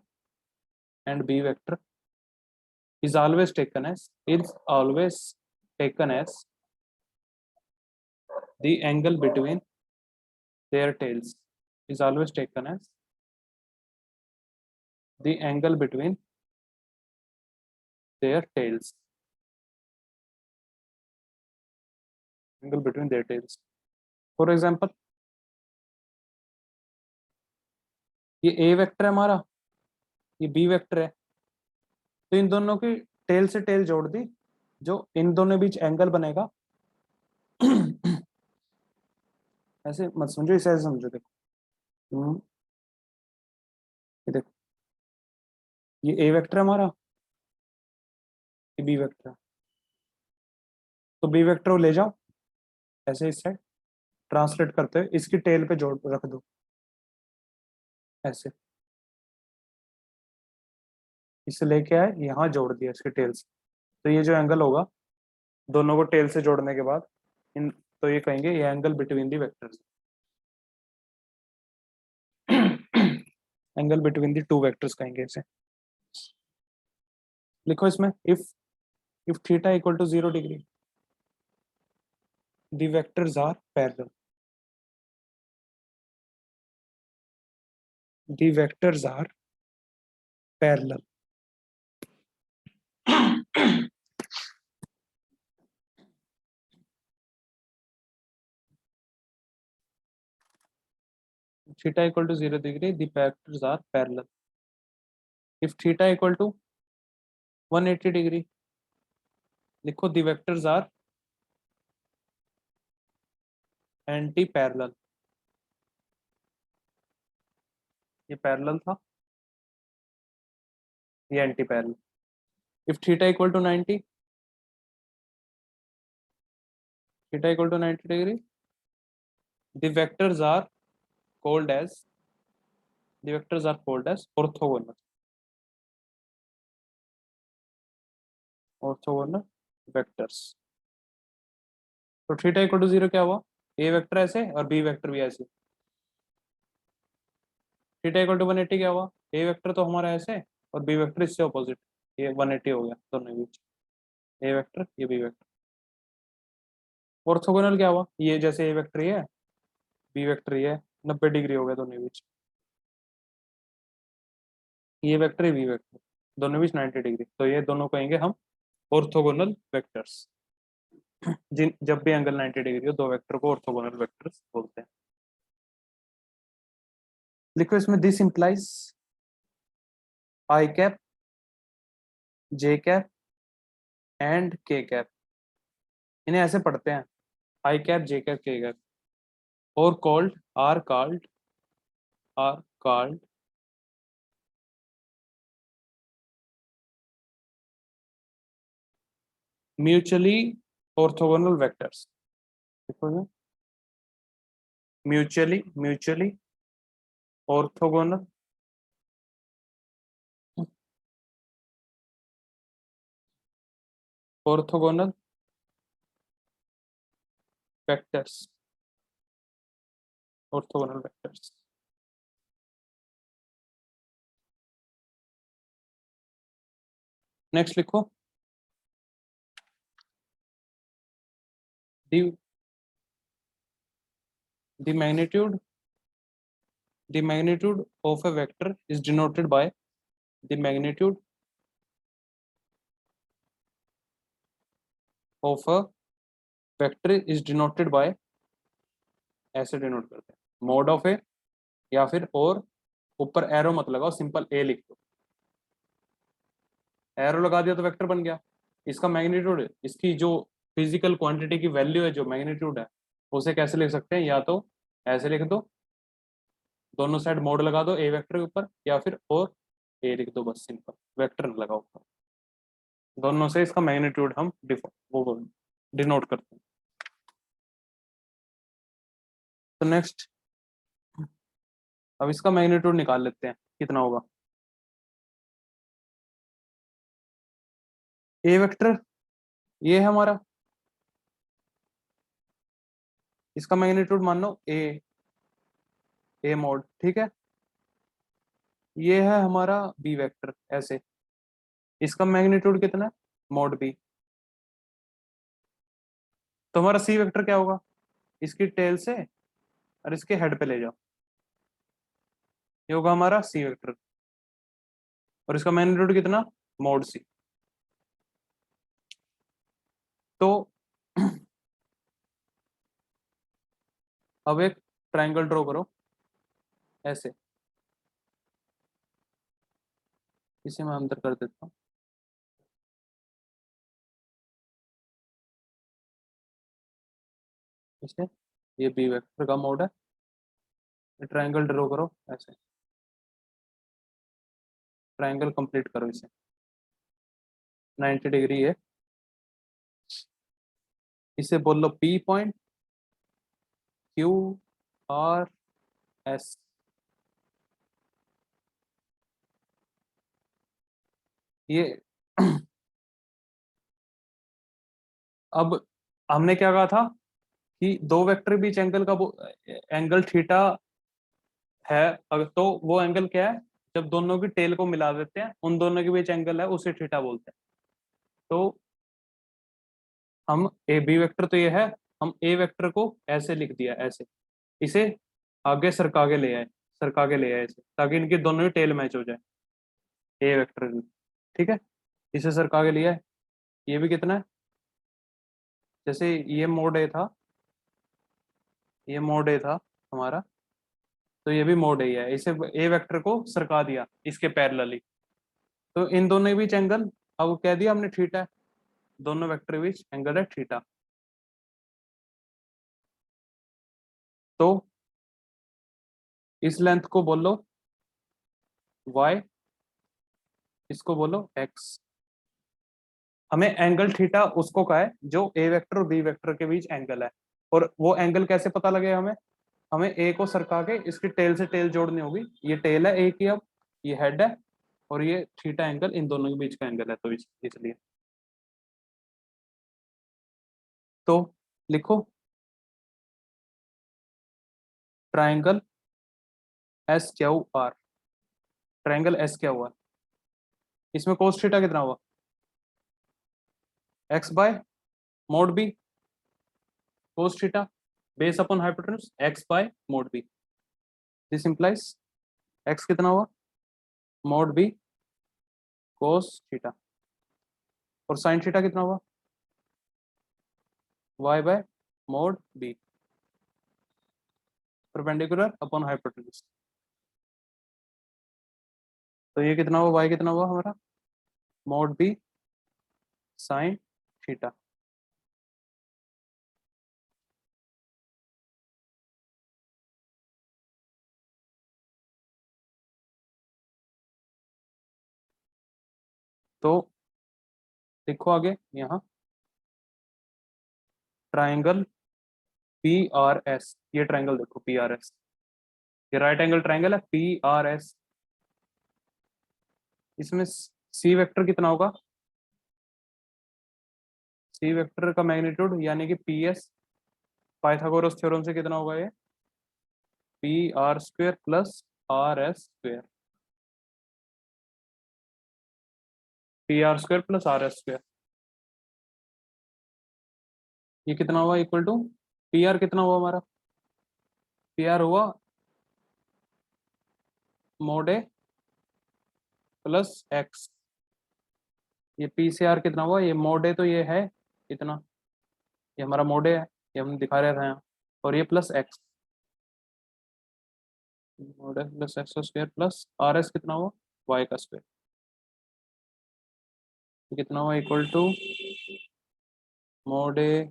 and B vector is always taken as, is always taken as the angle between their tails, is always taken as the angle between their tails, angle between their tails. For example, ये ए वेक्टर है हमारा, ये बी वेक्टर है, तो इन दोनों की टेल से टेल जोड़ दी, जो इन दोनों बीच एंगल बनेगा। ऐसे मत समझो, इसे ऐसे समझो, देखो, ये देखो, ये ए वेक्टर है हमारा, ये बी वेक्टर है, तो बी वेक्टर को ले जाओ ऐसे इस साइड, ट्रांसलेट करते हुए इसकी टेल पे जोड़ रख दो ऐसे, इसे लेके आए यहाँ जोड़ दिया इसके टेल से, तो ये जो एंगल होगा दोनों को टेल से जोड़ने के बाद, इन, तो ये कहेंगे ये angle between the vectors, angle between the two vectors कहेंगे इसे। लिखो इसमें, if theta equal to 0 degree the vectors are parallel, the vectors are parallel, theta equal to 0 degree, the vectors are parallel. If theta equal to 180 degree, लिखो the vectors are anti parallel. ये पैरेलल था, ये anti parallel. If theta equal to 90, theta equal to 90 degree, the vectors are called as, the vectors are called as orthogonal, orthogonal vectors. तो थीटा इक्वल टू 0 क्या हुआ, ए वेक्टर ऐसे और बी वेक्टर भी ऐसे। थीटा इक्वल टू 180 क्या हुआ, ए वेक्टर तो हमारा ऐसे और बी वेक्टर इससे ऑपोजिट, ये 180 हो गया दोनों के बीच, ए वेक्टर ये बी वेक्टर। ऑर्थोगोनल क्या हुआ, ये जैसे ए वेक्टर ये है, बी वेक्टर ये है, 90 डिग्री हो गया दोनों के बीच, ये वेक्टर है बी वेक्टर, दोनों बीच 90 डिग्री, तो ये दोनों कहेंगे हम ऑर्थोगोनल वेक्टर्स। जिन जब भी एंगल 90 डिग्री हो, दो वेक्टर को ऑर्थोगोनल वेक्टर्स बोलते हैं। लिखो इसमें this implies I cap, J cap and K cap, इन्हें ऐसे पढ़ते हैं, I cap, J cap, K cap, और called are called, are called mutually orthogonal vectors. देखो mutually, mutually orthogonal orthogonal vectors, orthogonal vectors. Next लिखो the the magnitude, the magnitude of a vector is denoted by, the magnitude of a vector is denoted by, ऐसे डिनोट करते हैं, मोड ऑफ ए, या फिर और ऊपर एरो मत लगाओ, सिंपल ए लिख दो, एरो लगा दिया तो वेक्टर बन गया। इसका मैग्नीट्यूड, इसकी जो फिजिकल क्वांटिटी की वैल्यू है, जो मैग्नीट्यूड है, उसे कैसे लिख सकते हैं, या तो ऐसे लिख दो, दोनों साइड मोड लगा दो ए वेक्टर के ऊपर, या फिर और ए लिख दो, बस सिंपल, वेक्टर न लगाओ ऊपर, दोनों से इसका मैग्नीट्यूड हम वो डिनोट करते हैं। तो नेक्स्ट अब इसका मैग्नीट्यूड निकाल लेते हैं, कितना होगा। ए वेक्टर ये है हमारा, इसका मैग्नीट्यूड मान लो ए मोड, ठीक है। ये है हमारा बी वेक्टर ऐसे, इसका मैग्नीट्यूड कितना है, मोड बी। तो हमारा सी वेक्टर क्या होगा, इसकी टेल से और इसके हेड पे ले जाओ, ये होगा हमारा सी वेक्टर, और इसका मैग्नीट्यूड कितना, मोड सी। तो अब एक ट्रायंगल ड्रॉ करो ऐसे, इसे मैं अंदर कर देता हूँ, इसे, ये बी वेक्टर का मोड है, ट्रायंगल ड्रॉ करो ऐसे, ट्रायंगल कंप्लीट करो इसे, 90 डिग्री है, इसे बोल लो P point, Q, R, S. ये अब हमने क्या कहा था कि दो वेक्टर के बीच एंगल का एंगल थीटा है, अगर तो वो एंगल क्या है, जब दोनों की टेल को मिला देते हैं, उन दोनों के बीच एंगल है, उसे थीटा बोलते हैं। तो हम ए बी वेक्टर तो ये है, हम ए वेक्टर को ऐसे लिख दिया ऐसे, इसे आगे सरका के ले आए, सरका के ले आए ऐसे, ताकि इनकी दोनों ही टेल मैच हो जाए ए वेक्टर की, ठीक है। इसे सरका के लिया है, ये भी कितना है, जैसे ये मोड ए था, ये मोड ए था हमारा, तो ये भी मोड ए है, इसे ए वेक्टर को सरका दिया इसके पैरेलली, तो इन दोनों के बीच एंगल, अब कह दिया हमने थीटा है, दोनों वेक्टर के बीच एंगल है थीटा। तो इस लेंथ को बोलो y, इसको बोलो x। हमें एंगल थीटा उसको कहा है जो ए वेक्टर और बी वेक्टर के बीच एंगल है, और वो एंगल कैसे पता लगेगा हमें, हमें ए को सरका के इसकी टेल से टेल जोड़नी होगी, ये टेल है ए की, अब ये हेड है, और ये थीटा एंगल इन दोनों के बीच का एंगल है, तो इसलिए तो लिखो triangle S Q R, triangle S क्या हुआ, इसमें कोस थीटा कितना हुआ, X by mod B cos theta, base upon hypotenuse X by mod B, this implies X कितना हुआ मोड बी कोस थीटा, और साइन थीटा कितना हुआ Y by mod B perpendicular upon hypotenuse, तो ये कितना हुआ वाई कितना हुआ हमारा मोड बी साइन थीटा। तो देखो आगे यहाँ ट्राइंगल पी आर एस, ये ट्राइंगल देखो पी आर एस, ये राइट एंगल ट्राइंगल है पी आर एस, इसमें सी वेक्टर कितना होगा, सी वेक्टर का मैग्नीट्यूड यानी कि पी एस, पाइथागोरस थ्योरम से कितना होगा ये P R square plus R S square, P R square plus R S square, ये कितना हुआ इक्वल टू पी आर कितना हुआ हमारा, पी आर हुआ मोड ए प्लस एक्स, ये पी से आर कितना हुआ, ये मोड है तो ये है इतना, ये हमारा मोड है, ये हम दिखा रहे थे यहाँ, और ये प्लस एक्स, मोड है plus X square plus R S कितना हुआ वाई का स्क्वायर, कितना हुआ इक्वल टू मोड ए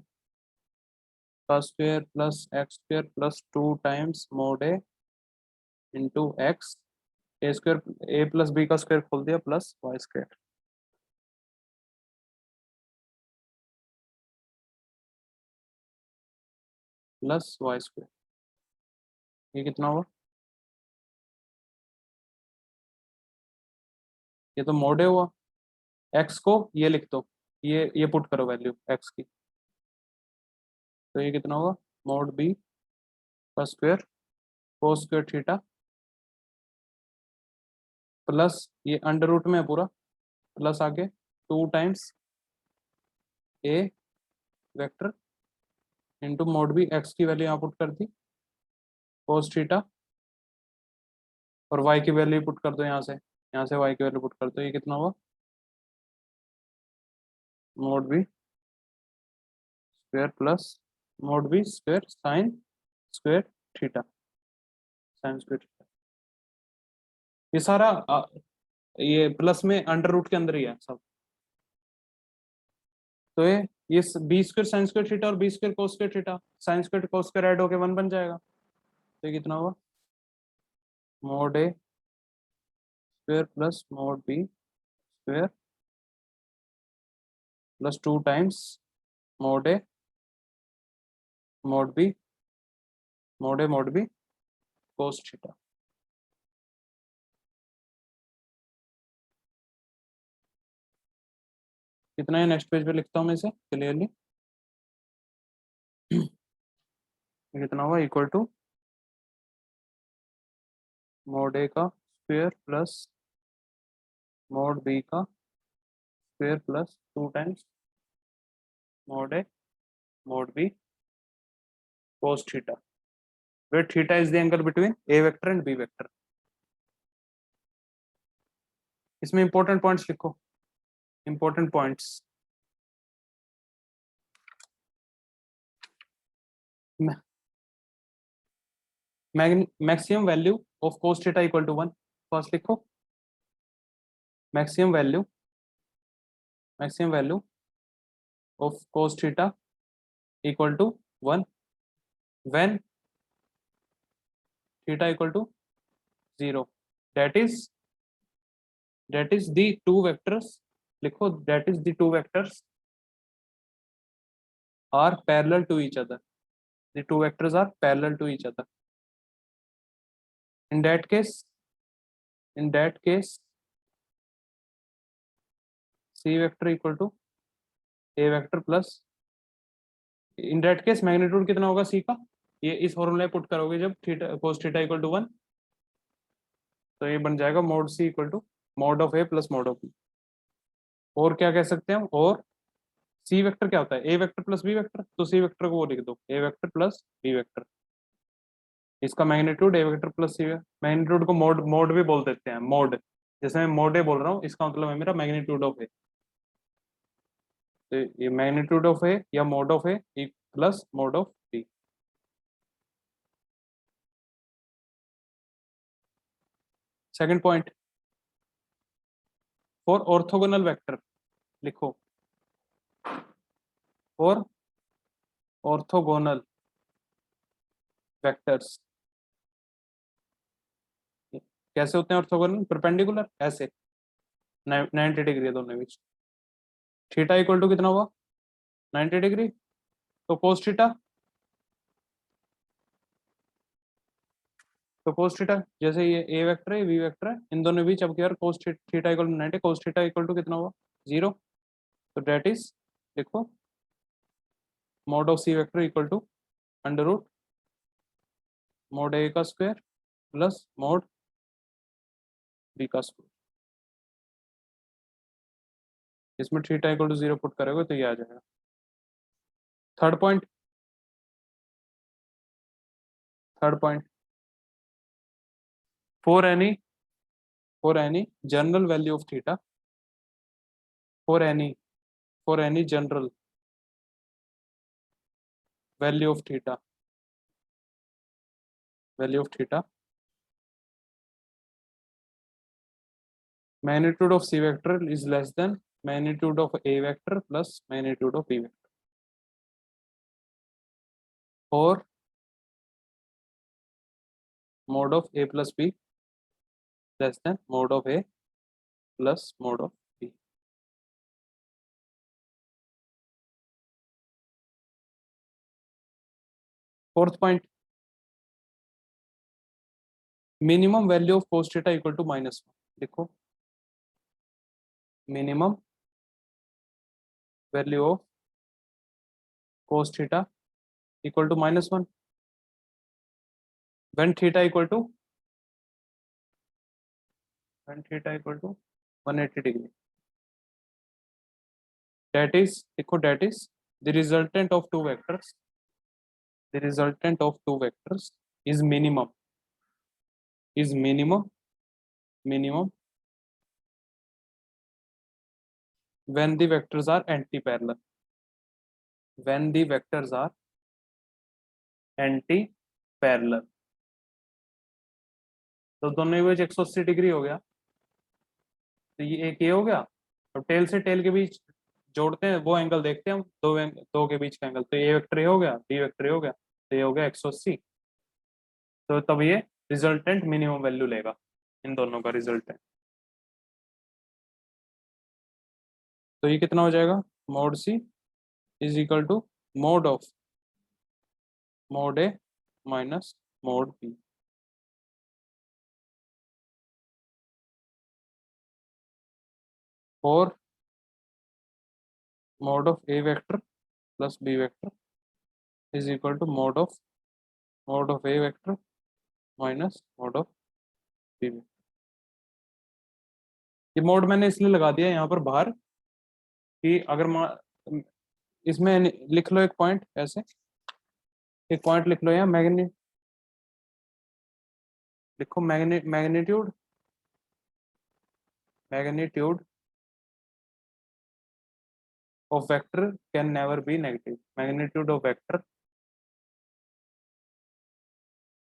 का square plus X square plus 2 times mod A into X, A square A plus B का स्क्वायर खोल दिया plus Y square, plus Y square, ये कितना हुआ, ये तो मोड ए हुआ, एक्स को ये लिख दो, ये पुट करो वैल्यू एक्स की, तो ये कितना हुआ मोड बी का square cos square theta plus ये अंडर रूट में है पूरा, प्लस आगे 2 times A vector into mod B, X की वैल्यू यहाँ पुट कर दी कोस थीटा, और वाई की वैल्यू पुट कर दो यहाँ से वाई की वैल्यू पुट कर दो, ये कितना हुआ mod B square plus mod B square sine square theta, sine square theta, ये सारा ये प्लस में अंडर रूट के अंदर ही है सब, तो ये B square sine square theta और B square cos square theta, sine square cos square add होके 1 बन जाएगा, तो ये कितना हुआ mod A square plus mod B square plus 2 times mod A mod B mod A mod B cos theta. कितना है नेक्स्ट पेज पे लिखता हूँ मैं इसे क्लियरली, कितना हुआ इक्वल टू मोड ए का स्क्वायर प्लस मोड बी का square plus 2 times mod A mod B cos theta, where theta is the angle between a vector and b vector। इसमें इंपॉर्टेंट पॉइंट्स लिखो, important points. Maximum value of cos theta equal to 1। First लिखो maximum value of cos theta equal to 1 when theta equal to 0। That is the two vectors, लिखो that is the two vectors are parallel to each other. The two vectors are parallel to each other. in that case c vector equal to a vector plus, in that case magnitude कितना होगा c का, ये इस फॉर्मूला पुट करोगे जब theta cos theta equal to 1, तो ये बन जाएगा mod c equal to mod of a plus mod of b। और क्या कह सकते हैं हम, और सी वेक्टर क्या होता है, A vector plus B vector, तो सी वेक्टर को वो लिख दो A vector plus B vector. इसका magnitude A vector plus C, magnitude को मोड मोड भी बोल देते हैं, मोड। जैसे मैं मोड ए बोल रहा हूँ, इसका मतलब है मेरा मैग्नीट्यूड ऑफ ए। तो ये मैग्नीट्यूड ऑफ ए या mod of A plus mod of B. Second point, for orthogonal vector, लिखो फॉर ऑर्थोगोनल वेक्टर्स। कैसे होते हैं ऑर्थोगोनल, परपेंडिकुलर ऐसे 90 डिग्री दोनों बीच। थीटा इक्वल टू कितना हुआ 90 डिग्री, तो कोस थीटा, तो कोस थीटा जैसे ये ए वेक्टर है बी वेक्टर है, इन दोनों बीच अब क्या, cos theta equal to 90, cos theta equal to कितना हुआ 0। तो डेट इज, देखो mod of C vector equal to under root mod A का स्क्वायर प्लस मोड बी का स्क्वायर। इसमें थीटा इक्वल टू 0 पुट करोगे तो ये आ जाएगा। Third point, for any general value of theta, for any general value of theta magnitude of c vector is less than magnitude of a vector plus magnitude of b vector, or mode of a plus b less than mode of a plus mode of b। Fourth point, minimum value of cos theta equal to -1। देखो minimum value of cos theta equal to -1 when theta equal to 180 degree। that is, देखो that is the resultant of two vectors is minimum when the vectors are anti-parallel, when the vectors are anti-parallel। तो दोनों में 180 डिग्री हो गया, तो ये एक ये हो गया। अब टेल से टेल के बीच जोड़ते हैं, वो एंगल देखते हैं हम, दो के बीच का एंगल, तो ए वेक्टर हो गया बी वेक्टर हो गया, तो ये हो गया 180। तो तब ये रिजल्टेंट मिनिमम वैल्यू लेगा, इन दोनों का रिजल्टेंट। तो ये कितना हो जाएगा, mod C is equal to mod of mod A minus mod B. और mod of A vector plus B vector is equal to mod of A vector minus mod of B vector. ये मोड मैंने इसलिए लगा दिया यहाँ पर बाहर कि अगर इसमें लिख लो एक पॉइंट ऐसे, एक पॉइंट लिख लो यहाँ, लिखो magnitude of vector can never be negative, magnitude of vector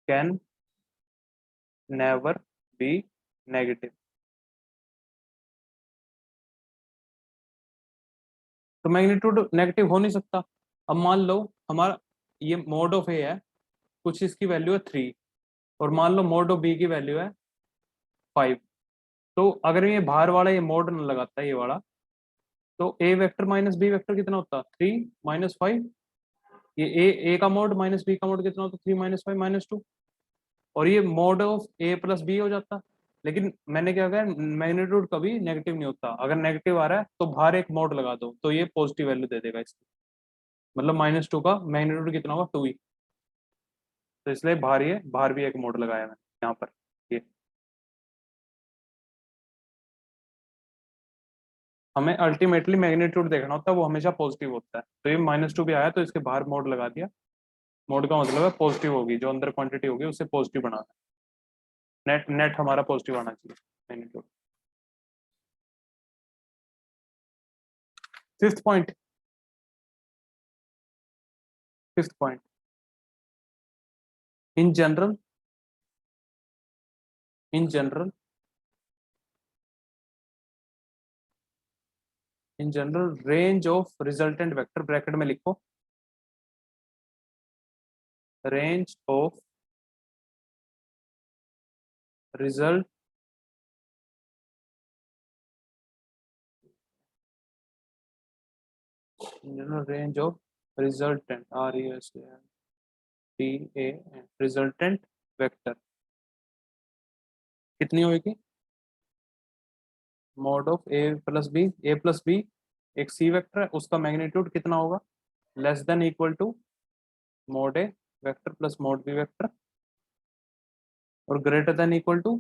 can never be negative. तो मैग्नीट्यूड नेगेटिव हो नहीं सकता। अब मान लो हमारा ये मोड ऑफ ए है, कुछ इसकी वैल्यू है 3, और मान लो मोड ऑफ बी की वैल्यू है 5। तो अगर ये बाहर वाला ये मोड न लगाता ये वाला, तो A vector minus B vector कितना होता, 3 - 5। ये ए का मोड माइनस बी का मोड कितना होता, 3 - 5 - 2। और ये mod of A plus B हो जाता। लेकिन मैंने क्या कहा, मैग्नीट्यूड कभी नेगेटिव नहीं होता। अगर नेगेटिव आ रहा है तो बाहर एक मोड लगा दो, तो ये पॉजिटिव वैल्यू दे देगा इसकी। मतलब -2 का मैग्नीट्यूड कितना होगा, 2 ही। तो इसलिए बाहर भी एक मोड लगाया मैंने यहाँ पर। ये हमें अल्टीमेटली मैग्नीट्यूड देखना होता है, वो हमेशा पॉजिटिव होता है। तो ये -2 भी आया तो इसके बाहर मोड लगा दिया। मोड का मतलब है पॉजिटिव होगी, जो अंदर क्वांटिटी होगी उसे पॉजिटिव बनाना है। नेट नेट हमारा पॉजिटिव आना चाहिए magnitude. Fifth point, fifth point, in general, in general, in general range of resultant vector, bracket में लिखो, range of result general range of resultant, RESLTAN, resultant vector कितनी होगी, mod of A plus B, A plus B एक सी वेक्टर है, उसका मैग्नीट्यूड कितना होगा, less than equal to mod A vector plus mod B vector, और greater than equal to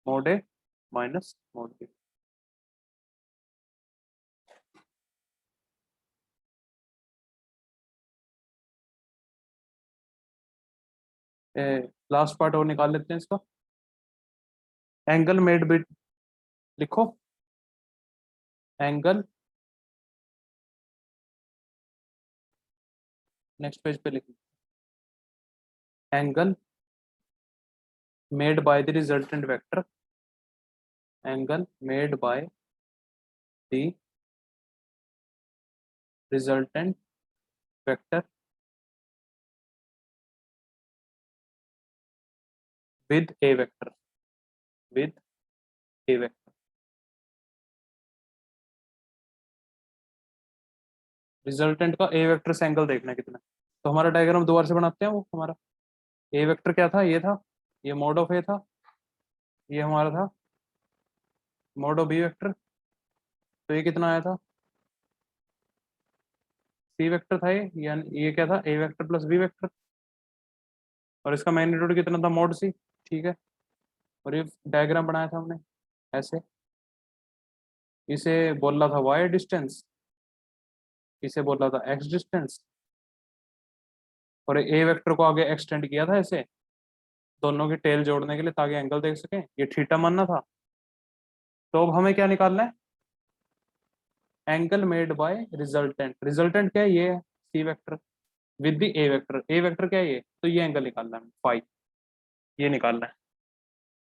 mod A minus mod B. Last part और निकाल लेते हैं इसका। एंगल मेड बिट, लिखो एंगल, नेक्स्ट पेज पे लिखो, angle made by the resultant vector, angle made by the resultant vector with a vector, with a vector। Resultant का ए वेक्टर से एंगल देखना है कितना। तो हमारा डायग्राम दोबारा से बनाते हैं। वो हमारा ए वेक्टर क्या था, ये था, ये मोड ऑफ ए था, ये हमारा था मोड ऑफ बी वेक्टर। तो ये कितना आया था, सी वेक्टर था ये, यानी ये क्या था, ए वेक्टर प्लस बी वेक्टर। और इसका मैग्नीट्यूड कितना था, मोड सी। ठीक है। और ये डायग्राम बनाया था हमने ऐसे, इसे बोला था वाई डिस्टेंस, इसे बोला था एक्स डिस्टेंस, और ए वेक्टर को आगे एक्सटेंड किया था ऐसे, दोनों की टेल जोड़ने के लिए, ताकि एंगल देख सकें। ये थीटा मानना था। तो अब हमें क्या निकालना है, angle made by resultant. Resultant क्या है, ये है C vector with the A vector. A vector क्या है ये, तो ये एंगल निकालना है फाई, ये निकालना है।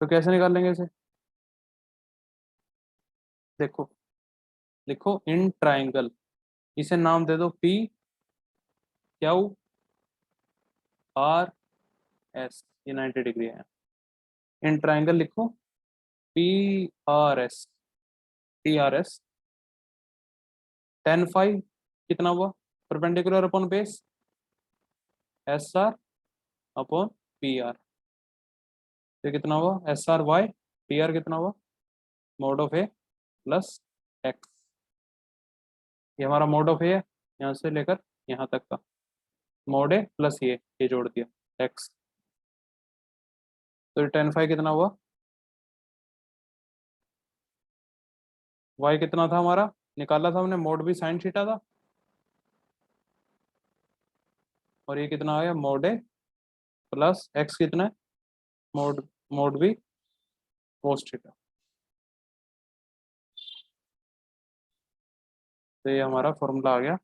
तो कैसे निकाल लेंगे इसे, देखो, लिखो इन ट्राइंगल, इसे नाम दे दो पी क्यू आर एस, ये 90 डिग्री है। इन ट्राइंगल लिखो P R S, P R S tan phi कितना हुआ, perpendicular upon base S R upon P R. तो कितना हुआ, S R Y, P R कितना हुआ, mod of A plus X. ये हमारा मोड ऑफ ए है, यहाँ से लेकर यहाँ तक का मोड ए प्लस ये जोड़ दिया एक्स। तो 10 फाइव कितना हुआ, वाई कितना था हमारा, निकाला था हमने, मोड भी साइन थीटा था, और ये कितना आया, मोड ए प्लस एक्स कितना है, मोड मोड भी कोस थीटा। तो ये हमारा फॉर्मूला आ गया,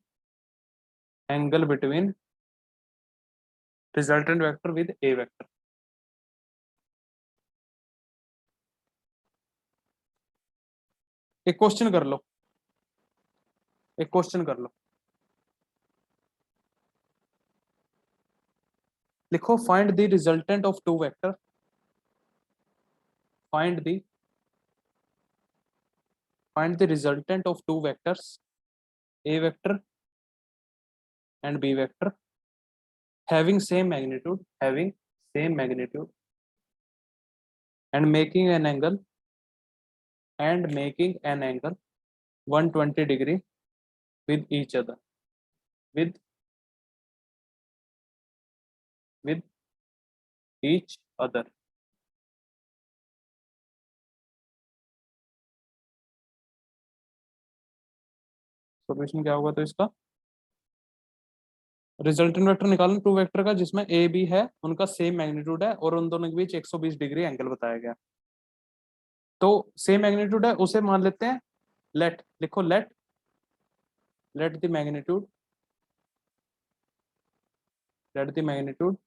angle between resultant vector with A vector. एक क्वेश्चन कर लो, एक क्वेश्चन कर लो, लिखो find the resultant of two vector, find the resultant of two vectors a vector and b vector having same magnitude, and making an angle 120 degree with each other, with each other। Solution क्या होगा? तो इसका रिजल्टेंट वेक्टर निकालना टू वेक्टर का जिसमें ए बी है, उनका सेम मैग्नीट्यूड है और उन दोनों के बीच 120 डिग्री एंगल बताया गया। तो सेम मैग्नीट्यूड है उसे मान लेते हैं लेट, लिखो let the magnitude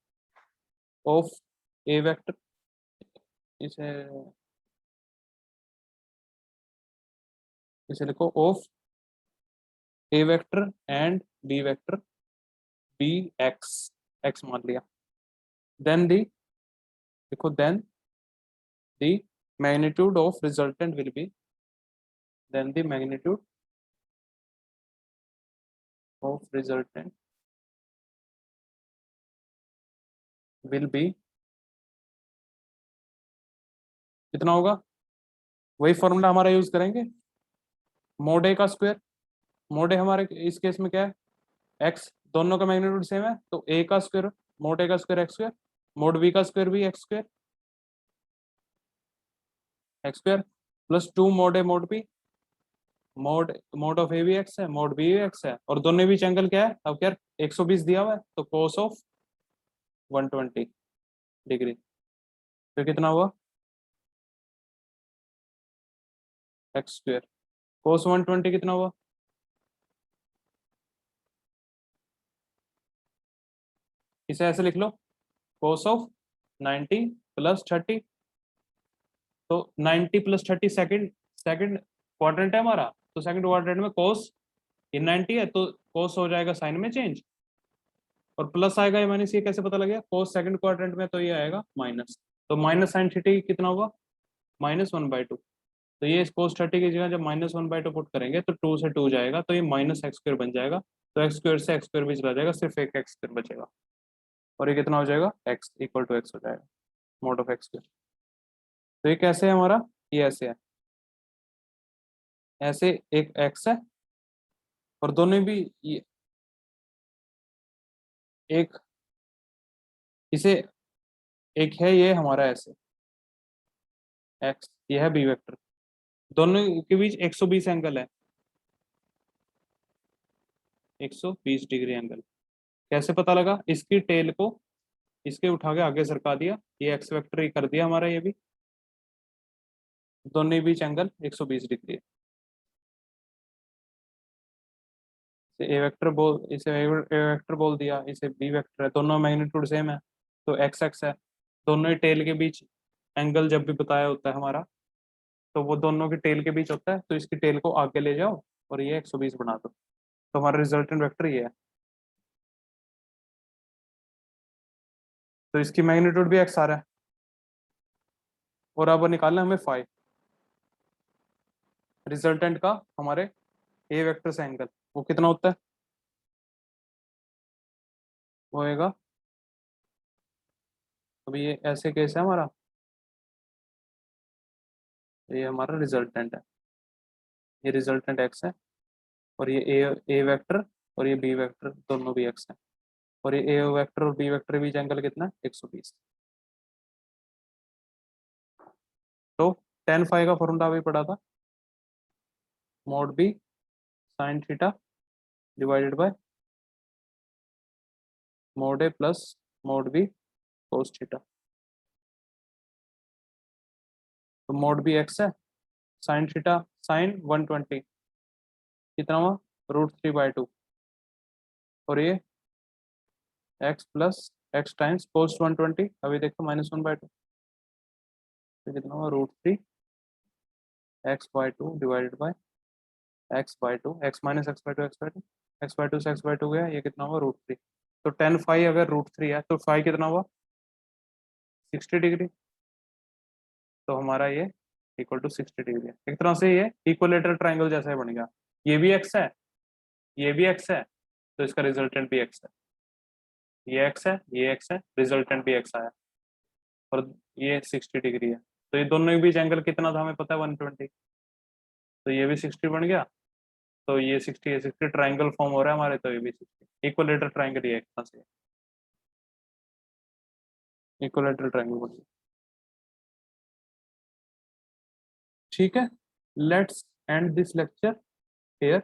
of A vector, इसे लिखो of A vector and B vector, B X, X मान लिया। देन दी, देखो then the magnitude of resultant will be, then the magnitude of resultant will be कितना होगा? वही फॉर्मूला हमारा यूज करेंगे, मोड ए का स्क्वायर। मोड ए हमारे इस केस में क्या है? एक्स, दोनों का मैग्नीट्यूड सेम है तो ए का स्क्वायर, मोड ए का square X square, mod B का स्क्वायर भी X square plus 2 mod A mod B, mod of A भी एक्स है, मोड बी भी एक्स है, और दोनों बीच एंगल क्या है? अब क्या 120 दिया हुआ है तो कोस ऑफ 120 डिग्री, तो कितना हुआ? एक्स स्क्वायर कोस 120 कितना हुआ? इसे ऐसे लिख लो, कोस ऑफ 90 प्लस 30, तो 90 प्लस 30 सेकंड, सेकंड क्वाड्रेंट है हमारा, तो सेकंड क्वाड्रेंट में कोस, ये 90 है तो कोस हो जाएगा साइन में चेंज, और प्लस आएगा या माइनस, ये कैसे पता लगेगा? कोस सेकंड क्वाड्रेंट में तो ये आएगा माइनस, तो माइनस साइन थीटा कितना होगा? -1/2। तो ये कोस 30 की जगह जब -1/2 पुट करेंगे तो 2 से 2 जाएगा तो ये माइनस एक्स स्क्वायर बन जाएगा, तो एक्स स्क्वायर से एक्स स्क्वायर भी चला जाएगा, सिर्फ एक एक्स स्क्वायर बचेगा, और ये कितना हो जाएगा? एक्स इक्वल टू एक्स हो जाएगा, मोड ऑफ एक्स स्क्वायर। तो ये कैसे है हमारा? ये ऐसे है, ऐसे एक एक्स है और दोनों भी ये एक, इसे एक है ये हमारा ऐसे एक्स, ये है बी वेक्टर, दोनों के बीच 120 एंगल है, 120 डिग्री एंगल। कैसे पता लगा? इसकी टेल को इसके उठा के आगे सरका दिया, ये एक्स वेक्टर ही कर दिया हमारा, ये भी दोनों के बीच एंगल 120 डिग्री है। इसे ए वेक्टर बोल, इसे ए वेक्टर बोल दिया, इसे बी वेक्टर है, दोनों मैग्नीट्यूड सेम है तो एक्स एक्स है। दोनों ही टेल के बीच एंगल जब भी बताया होता है हमारा, तो वो दोनों के टेल के बीच होता है, तो इसकी टेल को आगे ले जाओ और ये 120 बना दो, तो हमारा रिजल्टेंट वेक्टर ये है। तो इसकी मैग्नीट्यूड भी एक्स आ रहा है, और अब निकालना है हमें फाइव रिजल्टेंट का हमारे ए वेक्टर से एंगल, वो कितना होता है? वो होएगा, अभी ये ऐसे केस है हमारा, ये हमारा रिजल्टेंट है, ये रिजल्टेंट एक्स है, और ये ए वेक्टर और ये बी वेक्टर दोनों भी एक्स है, और ये ए वेक्टर और बी वेक्टर के बीच एंगल कितना है? 120। तो tan फाइव का फॉर्मूला अभी पढ़ा था, mod B sine theta divided by mod A plus mod B cos theta. तो मोड बी एक्स है, साइन थीटा साइन 120 कितना हुआ? √3/2 और ये x प्लस एक्स टाइम्स cos 120, अभी देखो -1/2, तो कितना हुआ √3 x/2 divided by x/2, x-(x/2 से x/2 गया, ये कितना हुआ √3। तो tan फाइव अगर √3 है तो फाइव कितना हुआ 60 डिग्री, तो हमारा ये इक्वल टू 60 डिग्री है। एक तरह से ये इक्वलेटरल ट्राइंगल जैसा ही बन गया, ये भी x है, ये भी x है, तो इसका रिजल्टेंट भी x है, ये x है, ये x है, रिजल्टेंट भी x आया, और ये 60 डिग्री है। तो ये दोनों के बीच एंगल कितना था हमें पता है 120, तो ये भी 60 बन गया, तो ये 60 है, 60 ट्राइंगल फॉर्म हो रहा है हमारे, तो ये भी 60 इक्वलेटरल ट्राइंगल, ये एक तरह से इक्वलेटरल ट्राइंगल बन गया। ठीक है, let's end this lecture here.